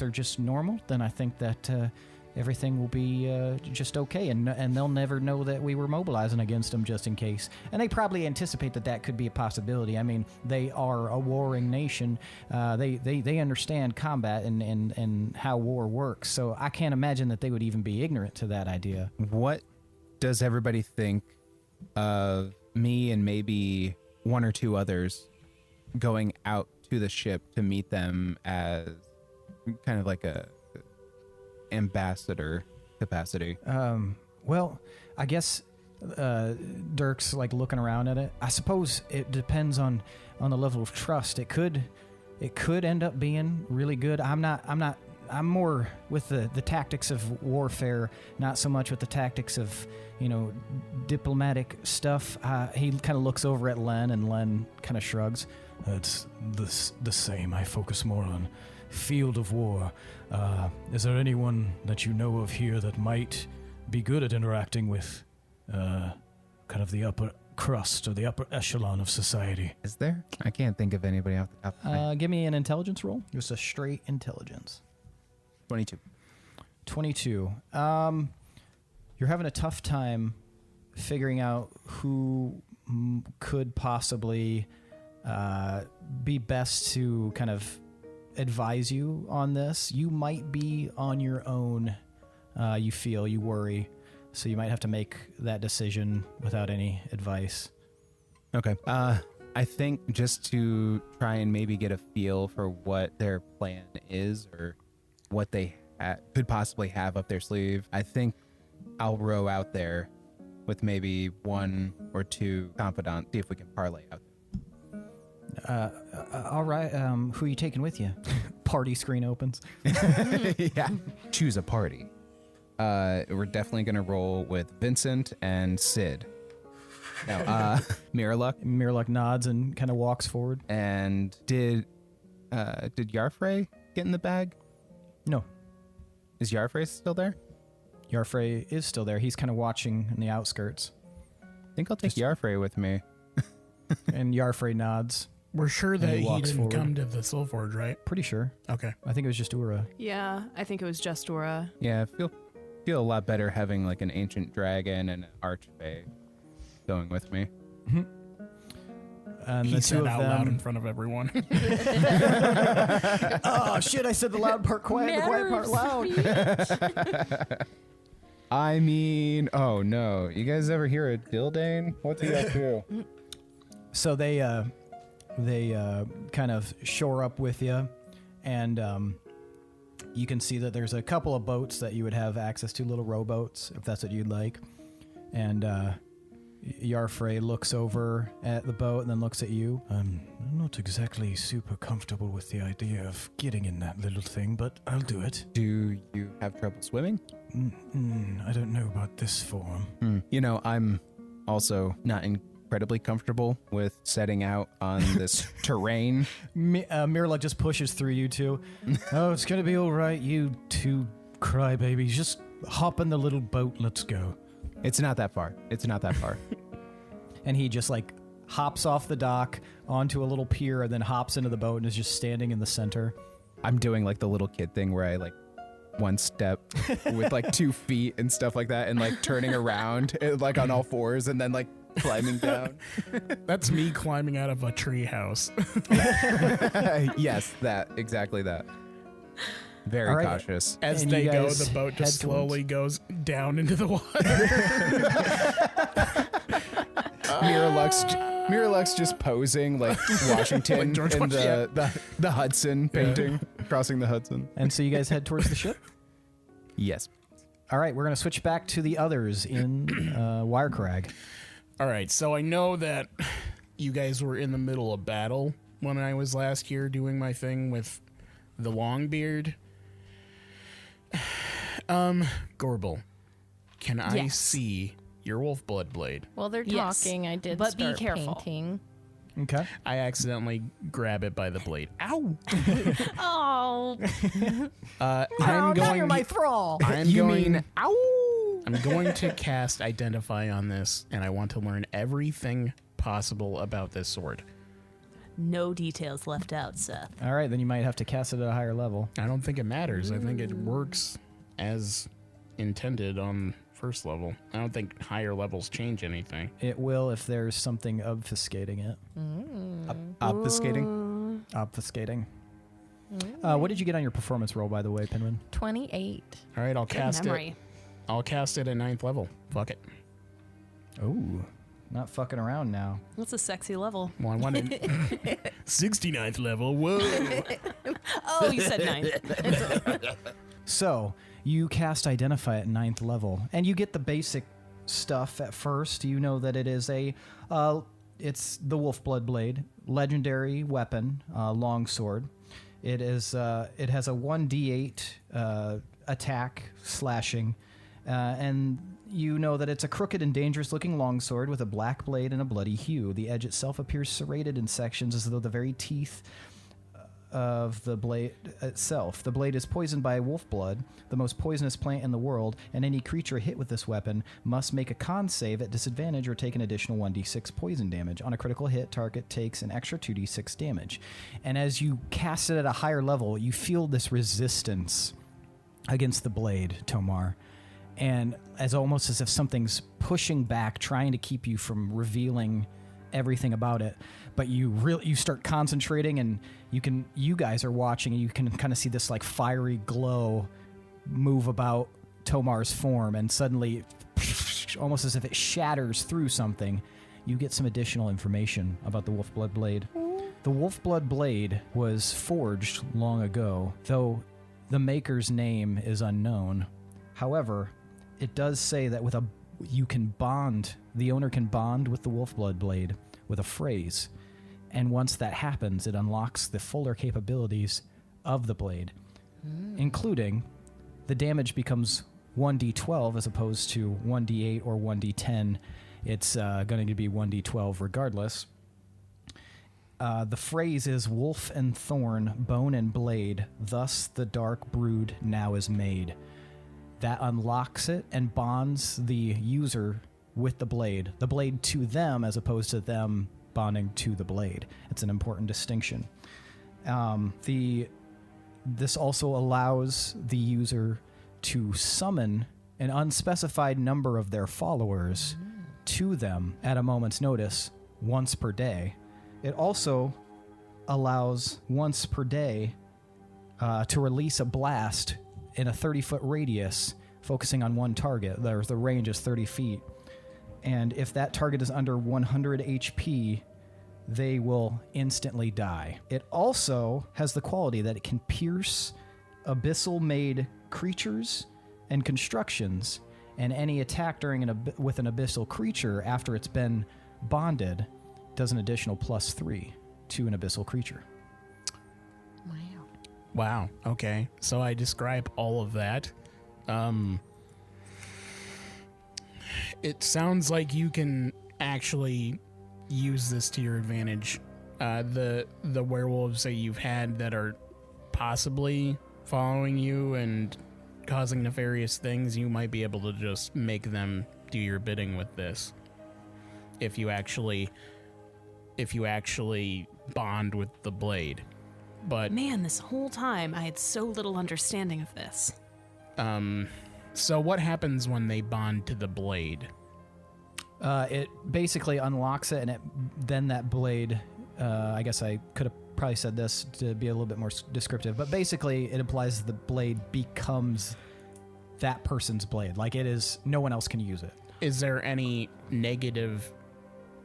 are just normal, then I think that everything will be just okay, and they'll never know that we were mobilizing against them just in case. And they probably anticipate that could be a possibility. I mean, they are a warring nation. They understand combat and how war works. So I can't imagine that they would even be ignorant to that idea. What does everybody think of me and maybe 1 or 2 others going out to the ship to meet them as kind of like a ambassador capacity? Well, I guess Dirk's like looking around at it. I suppose it depends on the level of trust. It could end up being really good. I'm more with the tactics of warfare, not so much with the tactics of, diplomatic stuff. He kind of looks over at Len, and Len kind of shrugs. It's the same. I focus more on field of war. Is there anyone that you know of here that might be good at interacting with kind of the upper crust or the upper echelon of society? Is there? I can't think of anybody off the top of my head. Give me an intelligence roll. Just a straight intelligence. 22. You're having a tough time figuring out who could possibly be best to kind of advise you on this. You might be on your own. You worry, so you might have to make that decision without any advice. Okay. I think just to try and maybe get a feel for what their plan is or what they could possibly have up their sleeve, I think I'll row out there with maybe 1 or 2 confidants, see if we can parlay out. All right. Who are you taking with you? Party screen opens. Yeah. Choose a party. We're definitely going to roll with Vincent and Sid. Now, Mirluck. Mirluck nods and kind of walks forward. And did Yarfrey get in the bag? No. Is Yarfrey still there? Yarfrey is still there. He's kind of watching in the outskirts. think I'll take Yarfrey with me. And Yarfrey nods. We're sure And that he he walks didn't forward. come to the Soulforge, right? Pretty sure. Okay. I think it was just Ura. Yeah, I think it was just Ura. Yeah, I feel a lot better having like an ancient dragon and an archfey going with me. And He the said two of out loud in them. front of everyone. Oh shit! I said the loud part quiet, the quiet part loud. I mean, oh no. You guys ever hear of Dildane? What's he up to? So they kind of shore up with you, and you can see that there's a couple of boats that you would have access to, little rowboats, if that's what you'd like. And Yarfrey looks over at the boat and then looks at you. I'm not exactly super comfortable with the idea of getting in that little thing, but I'll do it. Do you have trouble swimming? I don't know about this form. You know, I'm also not incredibly comfortable with setting out on this terrain. Mirla just pushes through you two. Oh, it's gonna be all right, you two crybabies. Just hop in the little boat. Let's go. It's not that far. And he just like hops off the dock onto a little pier and then hops into the boat and is just standing in the center. I'm doing like the little kid thing where I like one step with like 2 feet and stuff like that and like turning around like on all fours and then like climbing down. That's me climbing out of a tree house. Yes, exactly that. Very All right. cautious. As And they you go, guys the boat just head towards- slowly goes down into the water. Miralux just posing like Washington Like George in Washington. the Hudson painting, crossing the Hudson. And so you guys head towards the ship? Yes. All right, we're going to switch back to the others in Wirecrag. All right, so I know that you guys were in the middle of battle when I was last here doing my thing with the Longbeard. Gorbel, can I Yes. see your wolf blood blade? While they're Yes, talking, I did but be start careful. painting. Okay. I accidentally grab it by the blade. Ow! Oh, I'm going. you're my thrall. I'm You going. mean ow? I'm going to cast Identify on this, and I want to learn everything possible about this sword. No details left out, Seth. All right, then you might have to cast it at a higher level. I don't think it matters. I think it works as intended on first level. I don't think higher levels change anything. It will if there's something obfuscating it. Obfuscating. Obfuscating. What did you get on your performance roll, by the way, Pinwin? 28. All right, I'll Good cast memory. it. I'll cast it at 9th level. Fuck it. Oh, not fucking around now. That's a sexy level. Well, I wanted 69th level. Whoa. Oh, you said 9. So you cast Identify at 9th level, and you get the basic stuff at first. You know that it is it's the Wolfblood Blade, legendary weapon, longsword. It is it has a 1d8 attack slashing, and you know that it's a crooked and dangerous looking longsword with a black blade and a bloody hue. The edge itself appears serrated in sections as though the very teeth of the blade itself. The blade is poisoned by wolf blood, the most poisonous plant in the world, and any creature hit with this weapon must make a con save at disadvantage or take an additional 1d6 poison damage. On a critical hit, target takes an extra 2d6 damage. And as you cast it at a higher level, you feel this resistance against the blade, Tomar. And as almost as if something's pushing back, trying to keep you from revealing everything about it. But you start concentrating, and you guys are watching, and you can kind of see this like fiery glow move about Tomar's form, and suddenly, almost as if it shatters through something, you get some additional information about the Wolfblood Blade. The Wolfblood Blade was forged long ago, though the maker's name is unknown. However, it does say that the owner can bond with the Wolfblood Blade with a phrase. And once that happens, it unlocks the fuller capabilities of the blade, including the damage becomes 1d12 as opposed to 1d8 or 1d10. It's going to be 1d12 regardless. The phrase is wolf and thorn, bone and blade, thus the dark brood now is made. That unlocks it and bonds the user with the blade to them as opposed to them bonding to the blade. It's an important distinction. This also allows the user to summon an unspecified number of their followers to them at a moment's notice once per day. It also allows once per day to release a blast in a 30-foot radius focusing on one target. The range is 30 feet. And if that target is under 100 HP, they will instantly die. It also has the quality that it can pierce abyssal-made creatures and constructions, and any attack with an abyssal creature after it's been bonded does an additional +3 to an abyssal creature. Wow. Okay. So I describe all of that. It sounds like you can actually use this to your advantage. The werewolves that you've had that are possibly following you and causing nefarious things, you might be able to just make them do your bidding with this. If you actually bond with the blade. But man, this whole time I had so little understanding of this. So what happens when they bond to the blade? It basically unlocks it, and then that blade, I guess I could have probably said this to be a little bit more descriptive, but basically it implies the blade becomes that person's blade. Like, it is, no one else can use it. Is there any negative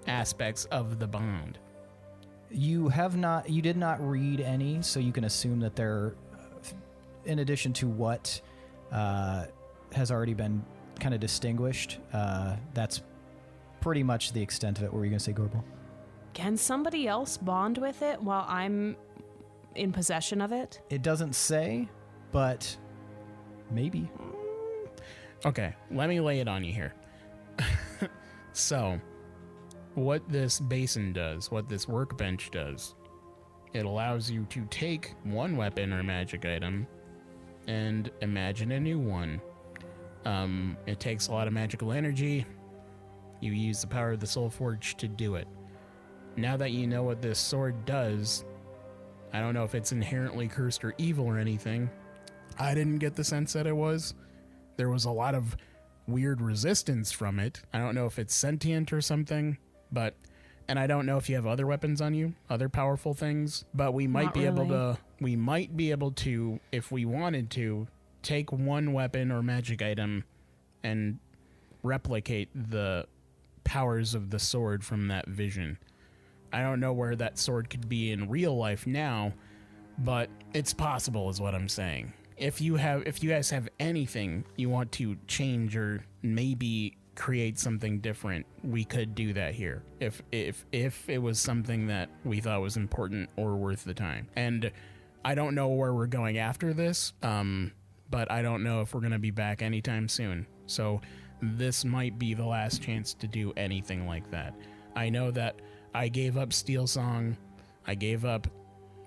aspects of the bond? You did not read any, so you can assume that they're, in addition to what has already been kind of distinguished, that's pretty much the extent of it. What were you going to say, Gorbel? Can somebody else bond with it while I'm in possession of it? It doesn't say, but maybe. Okay, let me lay it on you here. So, what this basin does, what this workbench does, it allows you to take one weapon or magic item and imagine a new one. It takes a lot of magical energy. You use the power of the Soul Forge to do it. Now that you know what this sword does, I don't know if it's inherently cursed or evil or anything. I didn't get the sense that it was. There was a lot of weird resistance from it. I don't know if it's sentient or something, and I don't know if you have other weapons on you, other powerful things, but we might be able to, if we wanted to, take one weapon or magic item and replicate the powers of the sword from that vision. I don't know where that sword could be in real life now, but it's possible is what I'm saying. If you guys have anything you want to change or maybe create something different, we could do that here. If it was something that we thought was important or worth the time. And I don't know where we're going after this, but I don't know if we're going to be back anytime soon. So this might be the last chance to do anything like that. I know that I gave up Steel Song, I gave up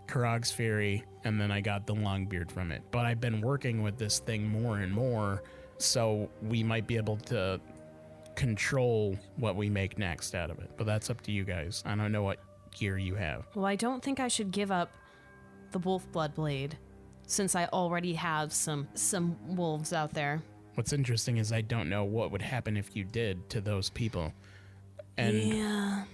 Karag's Fury, and then I got the Longbeard from it. But I've been working with this thing more and more, so we might be able to control what we make next out of it. But that's up to you guys. I don't know what gear you have. Well, I don't think I should give up the wolf blood blade, since I already have some wolves out there. What's interesting is I don't know what would happen if you did to those people. And yeah.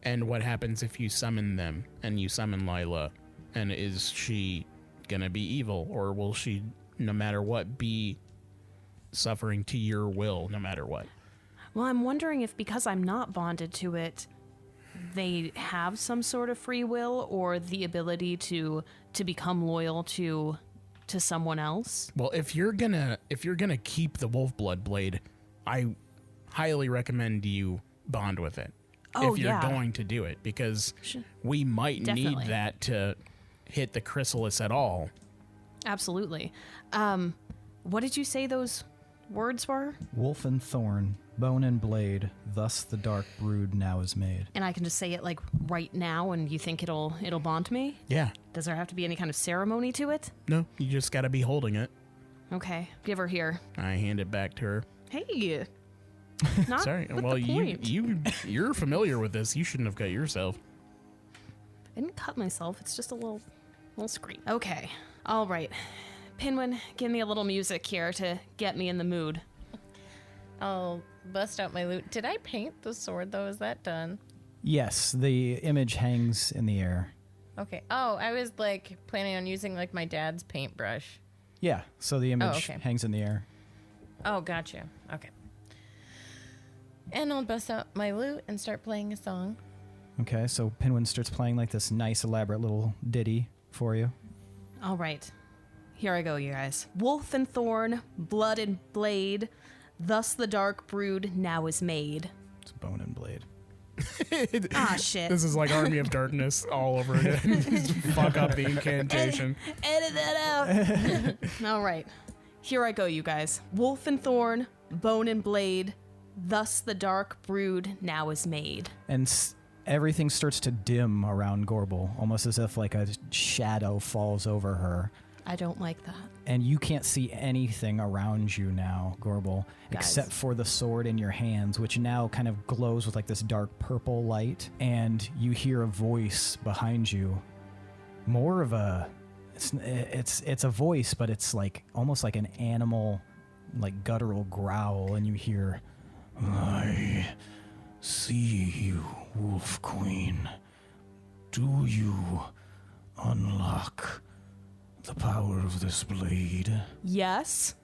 And what happens if you summon them and you summon Lila? And is she gonna be evil, or will she, no matter what, be suffering to your will no matter what? Well, I'm wondering if because I'm not bonded to it, they have some sort of free will or the ability to become loyal to someone else. Well, if you're gonna keep the wolf blood blade, I highly recommend you bond with it. Oh, if you're going to do it, because we might Definitely. need that to hit the chrysalis at all. Absolutely. What did you say those words were? Wolf and thorn, bone and blade, thus the dark brood now is made. And I can just say it like right now, and you think it'll bond me? Yeah. Does there have to be any kind of ceremony to it? No, you just gotta be holding it. Okay, give her here. I hand it back to her. Hey, Not Sorry. with Well, the point. you're familiar with this. You shouldn't have cut yourself. I didn't cut myself. It's just a little screen. Okay. All right. Pinwin, give me a little music here to get me in the mood. I'll bust out my loot. Did I paint the sword, though? Is that done? Yes, the image hangs in the air. Okay. Oh, I was, like, planning on using, like, my dad's paintbrush. Yeah, so the image okay. hangs in the air. Oh, gotcha. Okay. And I'll bust out my lute and start playing a song. Okay, so Pinwin starts playing like this nice, elaborate little ditty for you. All right. Here I go, you guys. Wolf and thorn, blood and blade, thus the dark brood now is made. It's bone and blade. Ah, shit. This is like Army of Darkness all over again. Just fuck up the incantation. Edit that out. All right. Here I go, you guys. Wolf and thorn, bone and blade, thus the dark brood now is made. And everything starts to dim around Gorbel, almost as if like a shadow falls over her. I don't like that. And you can't see anything around you now, Gorbel, Guys. except for the sword in your hands, which now kind of glows with like this dark purple light. And you hear a voice behind you. More of a... It's a voice, but it's like almost like an animal, like guttural growl, and you hear, I see you, Wolf Queen. Do you unlock the power of this blade? Yes.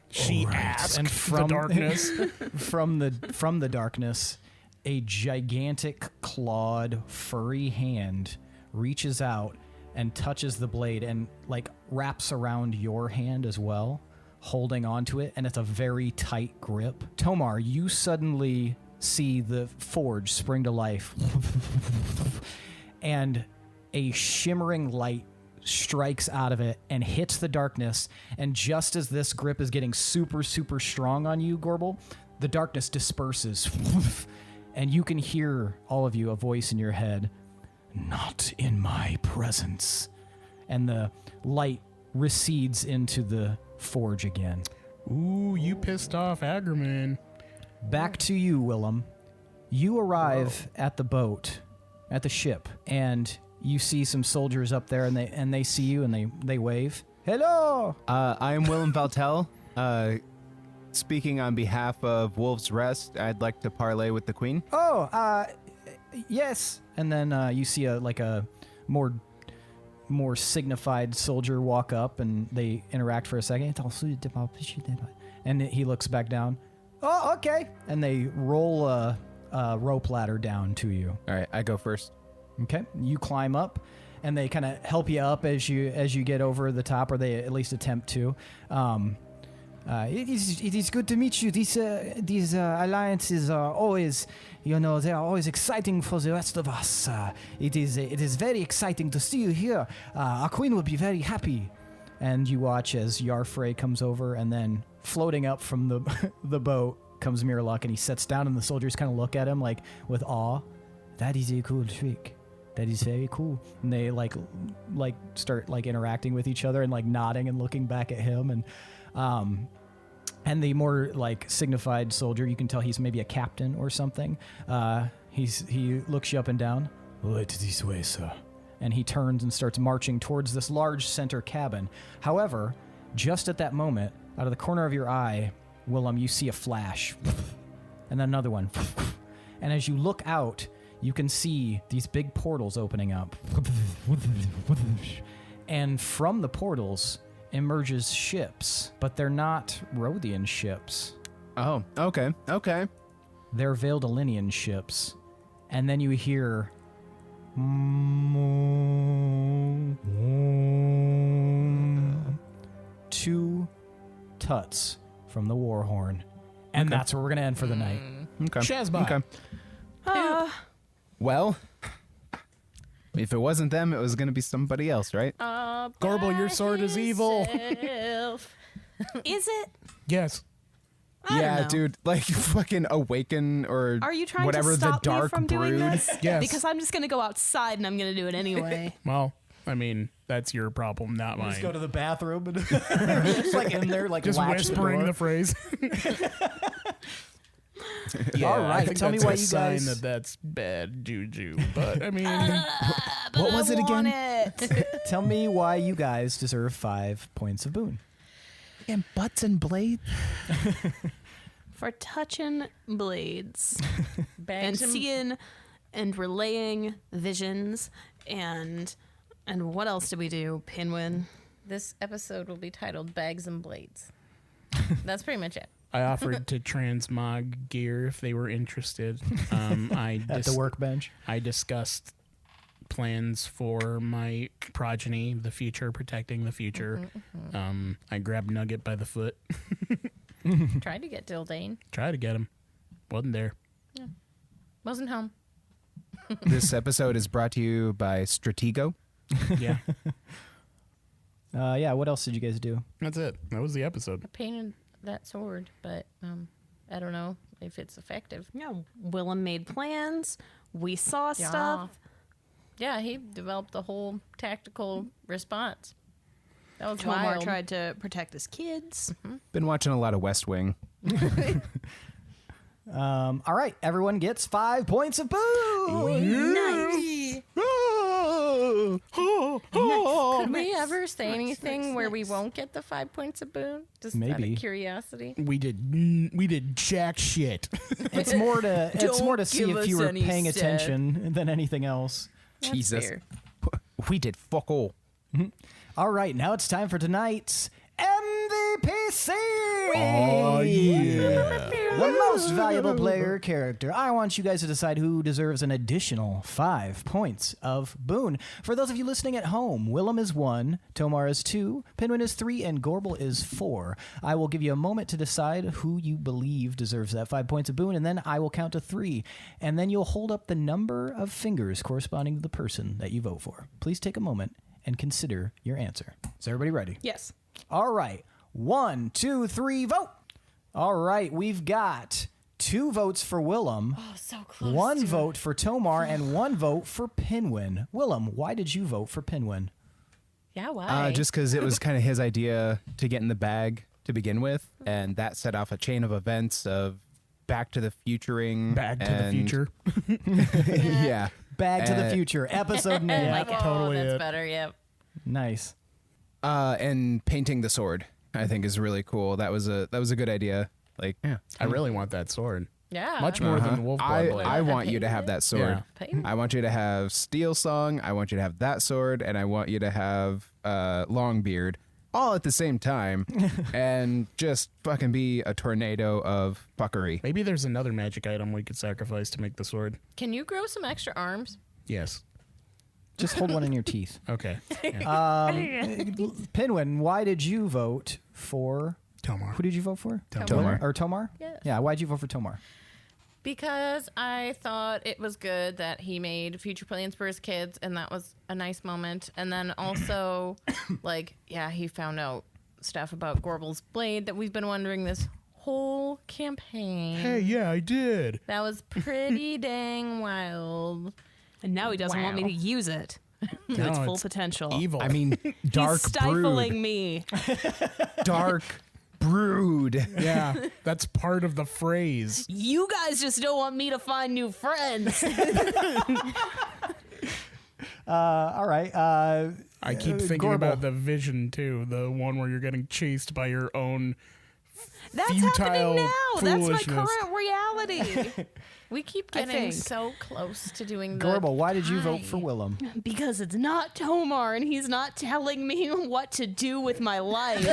She All right. asked and the darkness. from the darkness, a gigantic clawed furry hand reaches out and touches the blade and like wraps around your hand as well, holding onto it, and it's a very tight grip. Tomar, you suddenly see the forge spring to life and a shimmering light strikes out of it and hits the darkness, and just as this grip is getting super, super strong on you, Gorbel, the darkness disperses and you can hear, all of you, a voice in your head, "Not in my presence." And the light recedes into the forge again. Ooh, you pissed off Aggerman. Back to you, Willem. You arrive at the boat, at the ship, and you see some soldiers up there, and they see you, and they wave. Hello! I am Willem Valtel. Speaking on behalf of Wolf's Rest, I'd like to parlay with the Queen. Oh, yes. And then you see a more signified soldier walk up, and they interact for a second. And he looks back down. Oh, okay. And they roll a rope ladder down to you. All right, I go first. Okay. You climb up, and they kind of help you up as you get over the top, or they at least attempt to. It is good to meet you. These alliances are always, they are always exciting for the rest of us. It is very exciting to see you here. Our queen will be very happy. And you watch as Yarfrey comes over, and then floating up from the boat comes Mirlock, and he sits down, and the soldiers kind of look at him like with awe. That is a cool trick. That is very cool. And they like start like interacting with each other and like nodding and looking back at him, and the more like signified soldier, you can tell he's maybe a captain or something. He looks you up and down. Right this way, sir. And he turns and starts marching towards this large center cabin. However, just at that moment, out of the corner of your eye, Willem, you see a flash, and then another one. And as you look out, you can see these big portals opening up. And from the portals emerges ships, but they're not Rhodian ships. Oh, okay. They're Veldalinian ships. And then you hear... two tuts from the war horn. And that's where we're going to end for the night. Okay. Shazbot. Okay. Well, if it wasn't them, it was going to be somebody else, right? Gorbel, your sword is evil. Is it? Yes. I don't know. Dude, like fucking awaken or Are you trying whatever to stop the dark me from brood. doing this? Yes. Because I'm just going to go outside and I'm going to do it anyway. Well, I mean, that's your problem, not mine. Just go to the bathroom and just like in there, like Just latch the whispering door. the phrase. All right, I think tell me that's why a you sign guys. that's bad juju. But I mean, What was it again? Tell me why you guys deserve 5 points of boon. And butts and blades. For touching blades and Bags and seeing and relaying visions and what else did we do, Pinwin? This episode will be titled Bags and Blades. That's pretty much it. I offered to transmog gear if they were interested. At the workbench. I discussed plans for my progeny, the future, protecting the future. I grabbed Nugget by the foot. Tried to get Dildane. Try to get him. Wasn't there. Wasn't home. This episode is brought to you by Stratego. Yeah, Yeah, what else did you guys do? that's it. That was the episode. I painted that sword, but I don't know if it's effective. Yeah, Willem made plans. We saw stuff. Yeah, he developed the whole tactical response. That was Tomar wild. tried to protect his kids. Been watching a lot of West Wing. All right, everyone gets 5 points of boon. Nice. Could we ever say anything where we won't get the 5 points of boon? Just out Maybe. of curiosity. We did jack shit. It's more to see give if you us were any, paying Seth. attention than anything else. That's Jesus. fair. We did fuck all. All right, now it's time for tonight's MVPC. Oh, yeah. The most valuable player character. I want you guys to decide who deserves an additional 5 points of boon. For those of you listening at home, Willem is 1, Tomar is 2, Pinwin is 3, and Gorbel is 4. I will give you a moment to decide who you believe deserves that 5 points of boon, and then I will count to 3. And then you'll hold up the number of fingers corresponding to the person that you vote for. Please take a moment and consider your answer. Is everybody ready? Yes. All right. 1, 2, 3, vote. All right. We've got 2 votes for Willem, Oh, so close. 1 vote for Tomar, and 1 vote for Pinwin. Willem, why did you vote for Pinwin? Yeah, why? Just because it was kind of his idea to get in the bag to begin with, and that set off a chain of events of Back to the Futuring. Back to the and- future. Yeah. Back to the Future, episode name. like it. Totally that's it. better, yep. Nice. And painting the sword, I think, is really cool. That was a good idea. Like, yeah. I really want that sword. Yeah. Much more than the Wolf Blood blade. I want you to have that sword. Yeah. Paint. I want you to have Steel Song. I want you to have that sword, and I want you to have Longbeard, all at the same time, and just fucking be a tornado of fuckery. Maybe there's another magic item we could sacrifice to make the sword. Can you grow some extra arms? Yes. Just hold one in your teeth. Okay. Yeah. Pinwin, why did you vote for... Tomar. Who did you vote for? Tomar. Or Tomar? Yes. Yeah, why did you vote for Tomar? Because I thought it was good that he made future plans for his kids, and that was a nice moment. And then also, like, yeah, he found out stuff about Gorbel's blade that we've been wondering this whole campaign. Hey, yeah, I did. That was pretty dang wild. And now he doesn't want me to Wow. use it to No, its full it's potential. Evil. I mean, dark He's stifling brood. me. Dark brood. Yeah, that's part of the phrase. You guys just don't want me to find new friends. All right. I keep thinking Gorbel. about the vision too, the one where you're getting chased by your own. That's Futile happening now. That's my foolishness. current reality. We keep I getting think. so close to doing the Gorbel, why did you vote for pie. Willem? Because it's not Tomar and he's not telling me what to do with my life.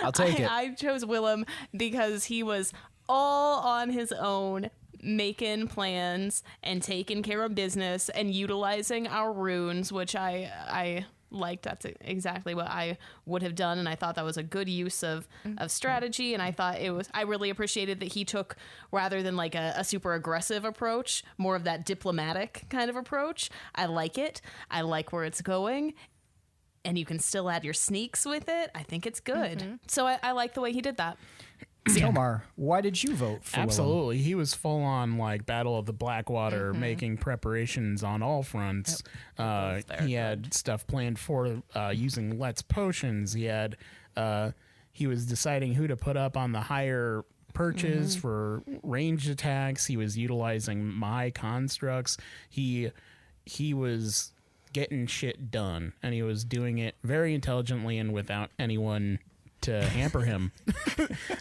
I'll take it. I chose Willem because he was all on his own, making plans and taking care of business and utilizing our runes, which I liked. That's exactly what I would have done, and I thought that was a good use of strategy. And I thought I really appreciated that he took, rather than like a super aggressive approach, more of that diplomatic kind of approach. I like it. I like where it's going. And you can still add your sneaks with it. I think it's good. So I like the way he did that. Omar, why did you vote for Willem? Absolutely. He was full on like Battle of the Blackwater, making preparations on all fronts. He had stuff planned for using Let's potions. He was deciding who to put up on the higher perches for ranged attacks. He was utilizing my constructs. He was getting shit done, and he was doing it very intelligently and without anyone to hamper him.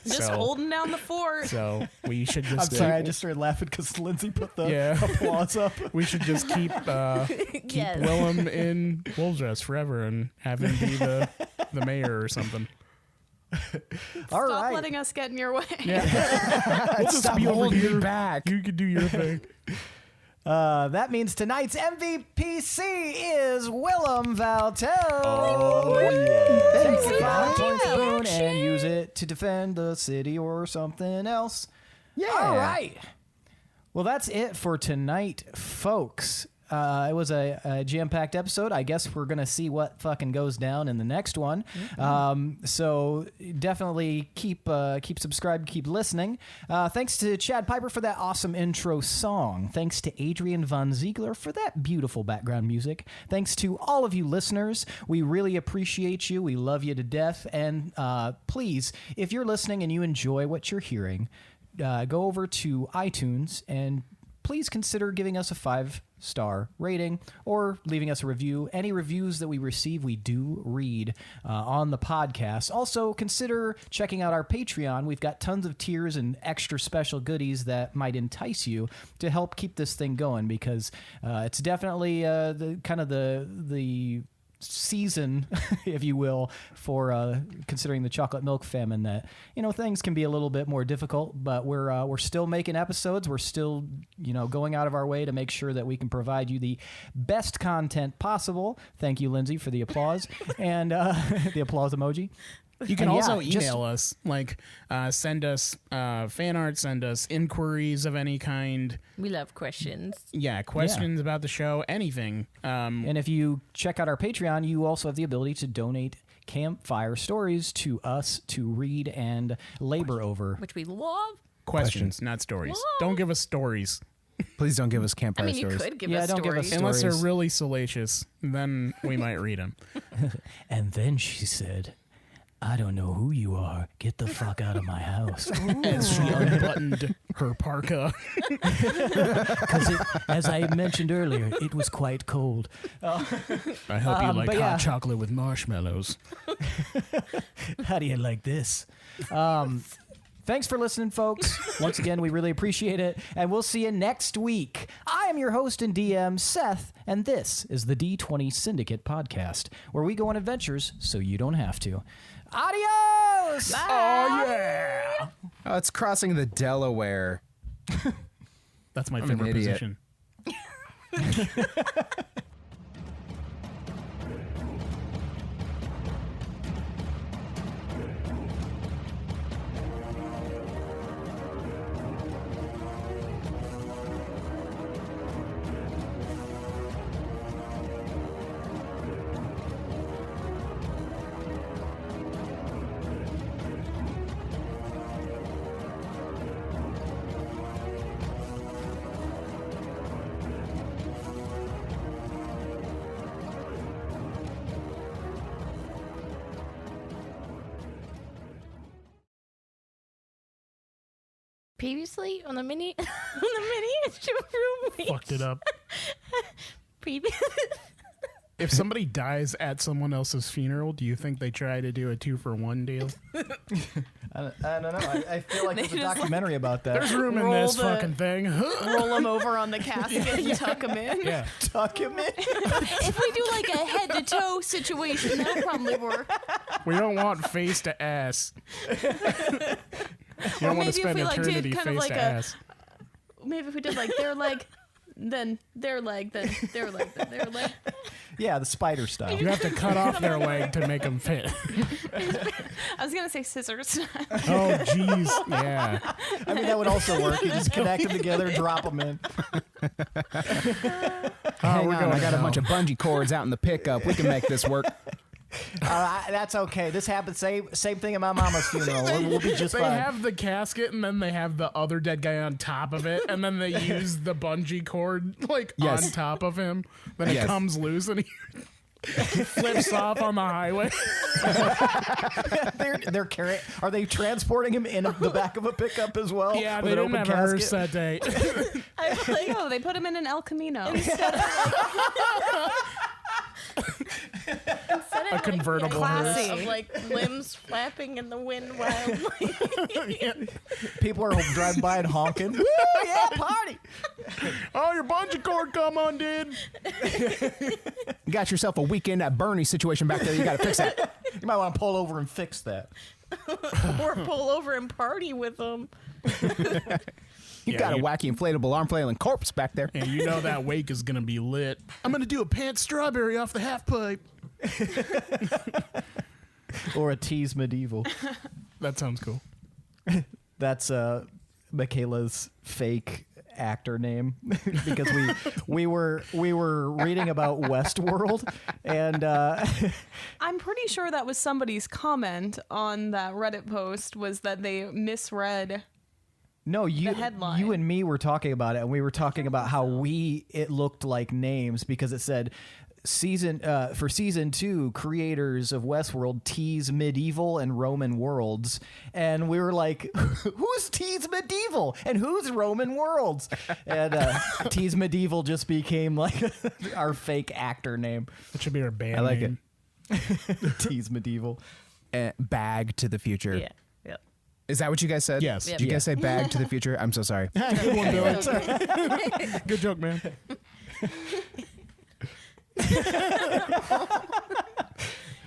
Just holding down the fort. So we should just. I'm sorry, I just started laughing because Lindsey put the applause up. We should just keep Yes. Willem in wolf dress forever and have him be the mayor or something. All Stop right. letting us get in your way. We'll just Stop be over holding me here. back. You can do your thing. That means tonight's MVPC is Willem Valtel. Take your 5 points boon and use it to defend the city or something else. Yeah. All right. Well, that's it for tonight, folks. It was a jam-packed episode. I guess we're going to see what fucking goes down in the next one. So definitely keep subscribed, keep listening. Thanks to Chad Piper for that awesome intro song. Thanks to Adrian Von Ziegler for that beautiful background music. Thanks to all of you listeners. We really appreciate you. We love you to death. And please, if you're listening and you enjoy what you're hearing, go over to iTunes and please consider giving us a 5-star rating or leaving us a review. Any reviews that we receive, we do read on the podcast. Also, consider checking out our Patreon. We've got tons of tiers and extra special goodies that might entice you to help keep this thing going, because it's definitely the season, if you will, for considering the chocolate milk famine, that things can be a little bit more difficult, but we're still making episodes. We're still going out of our way to make sure that we can provide you the best content possible. Thank you, Lindsey, for the applause and the applause emoji. You can And also yeah, just- email us, send us fan art, send us inquiries of any kind. We love questions. Yeah, questions about the show, anything. And if you check out our Patreon, you also have the ability to donate campfire stories to us to read and labor over. Which we love. Questions, not stories. Don't give us stories. Please don't give us campfire I mean, you stories. could give Yeah, us don't give stories. us Unless they're Stories. really salacious, then we might read them. And then she said, "I don't know who you are. Get the fuck out of my house." As she unbuttoned her parka. Because, as I mentioned earlier, it was quite cold. I hope you like but hot yeah. chocolate with marshmallows. How do you like this? Thanks for listening, folks. Once again, we really appreciate it, and we'll see you next week. I am your host and DM, Seth, and this is the D20 Syndicate podcast, where we go on adventures so you don't have to. Adios! Bye. Oh, yeah. Oh, it's crossing the Delaware. That's my I'm an favorite idiot. position. Previously on the mini Lineage of Moonreach. Fucked it up. Previous. If somebody dies at someone else's funeral, do you think they try to do a 2-for-1 deal? I don't know. I feel like there's a They just, documentary about that. There's room in Roll this the- fucking thing. Roll them over on the casket and tuck them in. Yeah. document. If we do like a head to toe situation, that'll probably work. We don't want face to ass. You don't want maybe to if spend we, like, did eternity kind of face like to a- ass. Maybe if we did like their leg, then their leg, then their leg, then their leg. Yeah, the spider style. You have to cut off their leg to make them fit. I was gonna say scissors. Oh, jeez. Yeah. I mean, that would also work. You just connect them together, drop them in. Hang we're on, going I got a now. bunch of bungee cords out in the pickup. We can make this work. That's okay. This happened. Same thing at my mama's funeral. We'll be just They fine. have the casket, and then they have the other dead guy on top of it, and then they use the bungee cord on top of him. Then it comes loose, and he flips off on the highway. They're carrying. Are they transporting him in the back of a pickup as well? Yeah, with they an didn't open have a casket? hearse that day. I was like, oh, they put him in an El Camino. A convertible Classy. hearse. Of like limbs flapping in the wind wildly. People are driving by and honking. Woo, yeah, party! Oh, your bungee cord come undid. You got yourself a weekend at Bernie situation back there. You got to fix that. You might want to pull over and fix that. Or pull over and party with them. You got a wacky inflatable arm flailing corpse back there. And you know that wake is going to be lit. I'm going to do a pant strawberry off the half pipe. Or a tease medieval. That sounds cool. That's Michaela's fake actor name because we were reading about Westworld and I'm pretty sure that was somebody's comment on that Reddit post was that they misread. no, you headline. you and me were talking about it, and we were talking about how it looked like names because it said for season 2, creators of Westworld tease medieval and Roman worlds, and we were like, who's tease medieval and who's Roman worlds? And tease medieval just became like our fake actor name. That should be our band I like name. Tease medieval. Bag to the future. Yeah. Yep. Is that what you guys said? Yes. Did you guys say bag to the future? I'm so sorry. Good one, Billy. Good joke, man.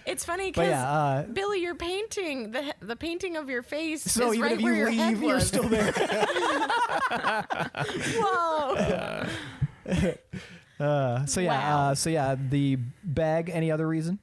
It's funny But because yeah, Billy, your painting, the painting of your face so is even right if where you your head leave, you're was. still there. Whoa. So yeah, Wow. the bag. Any other reason?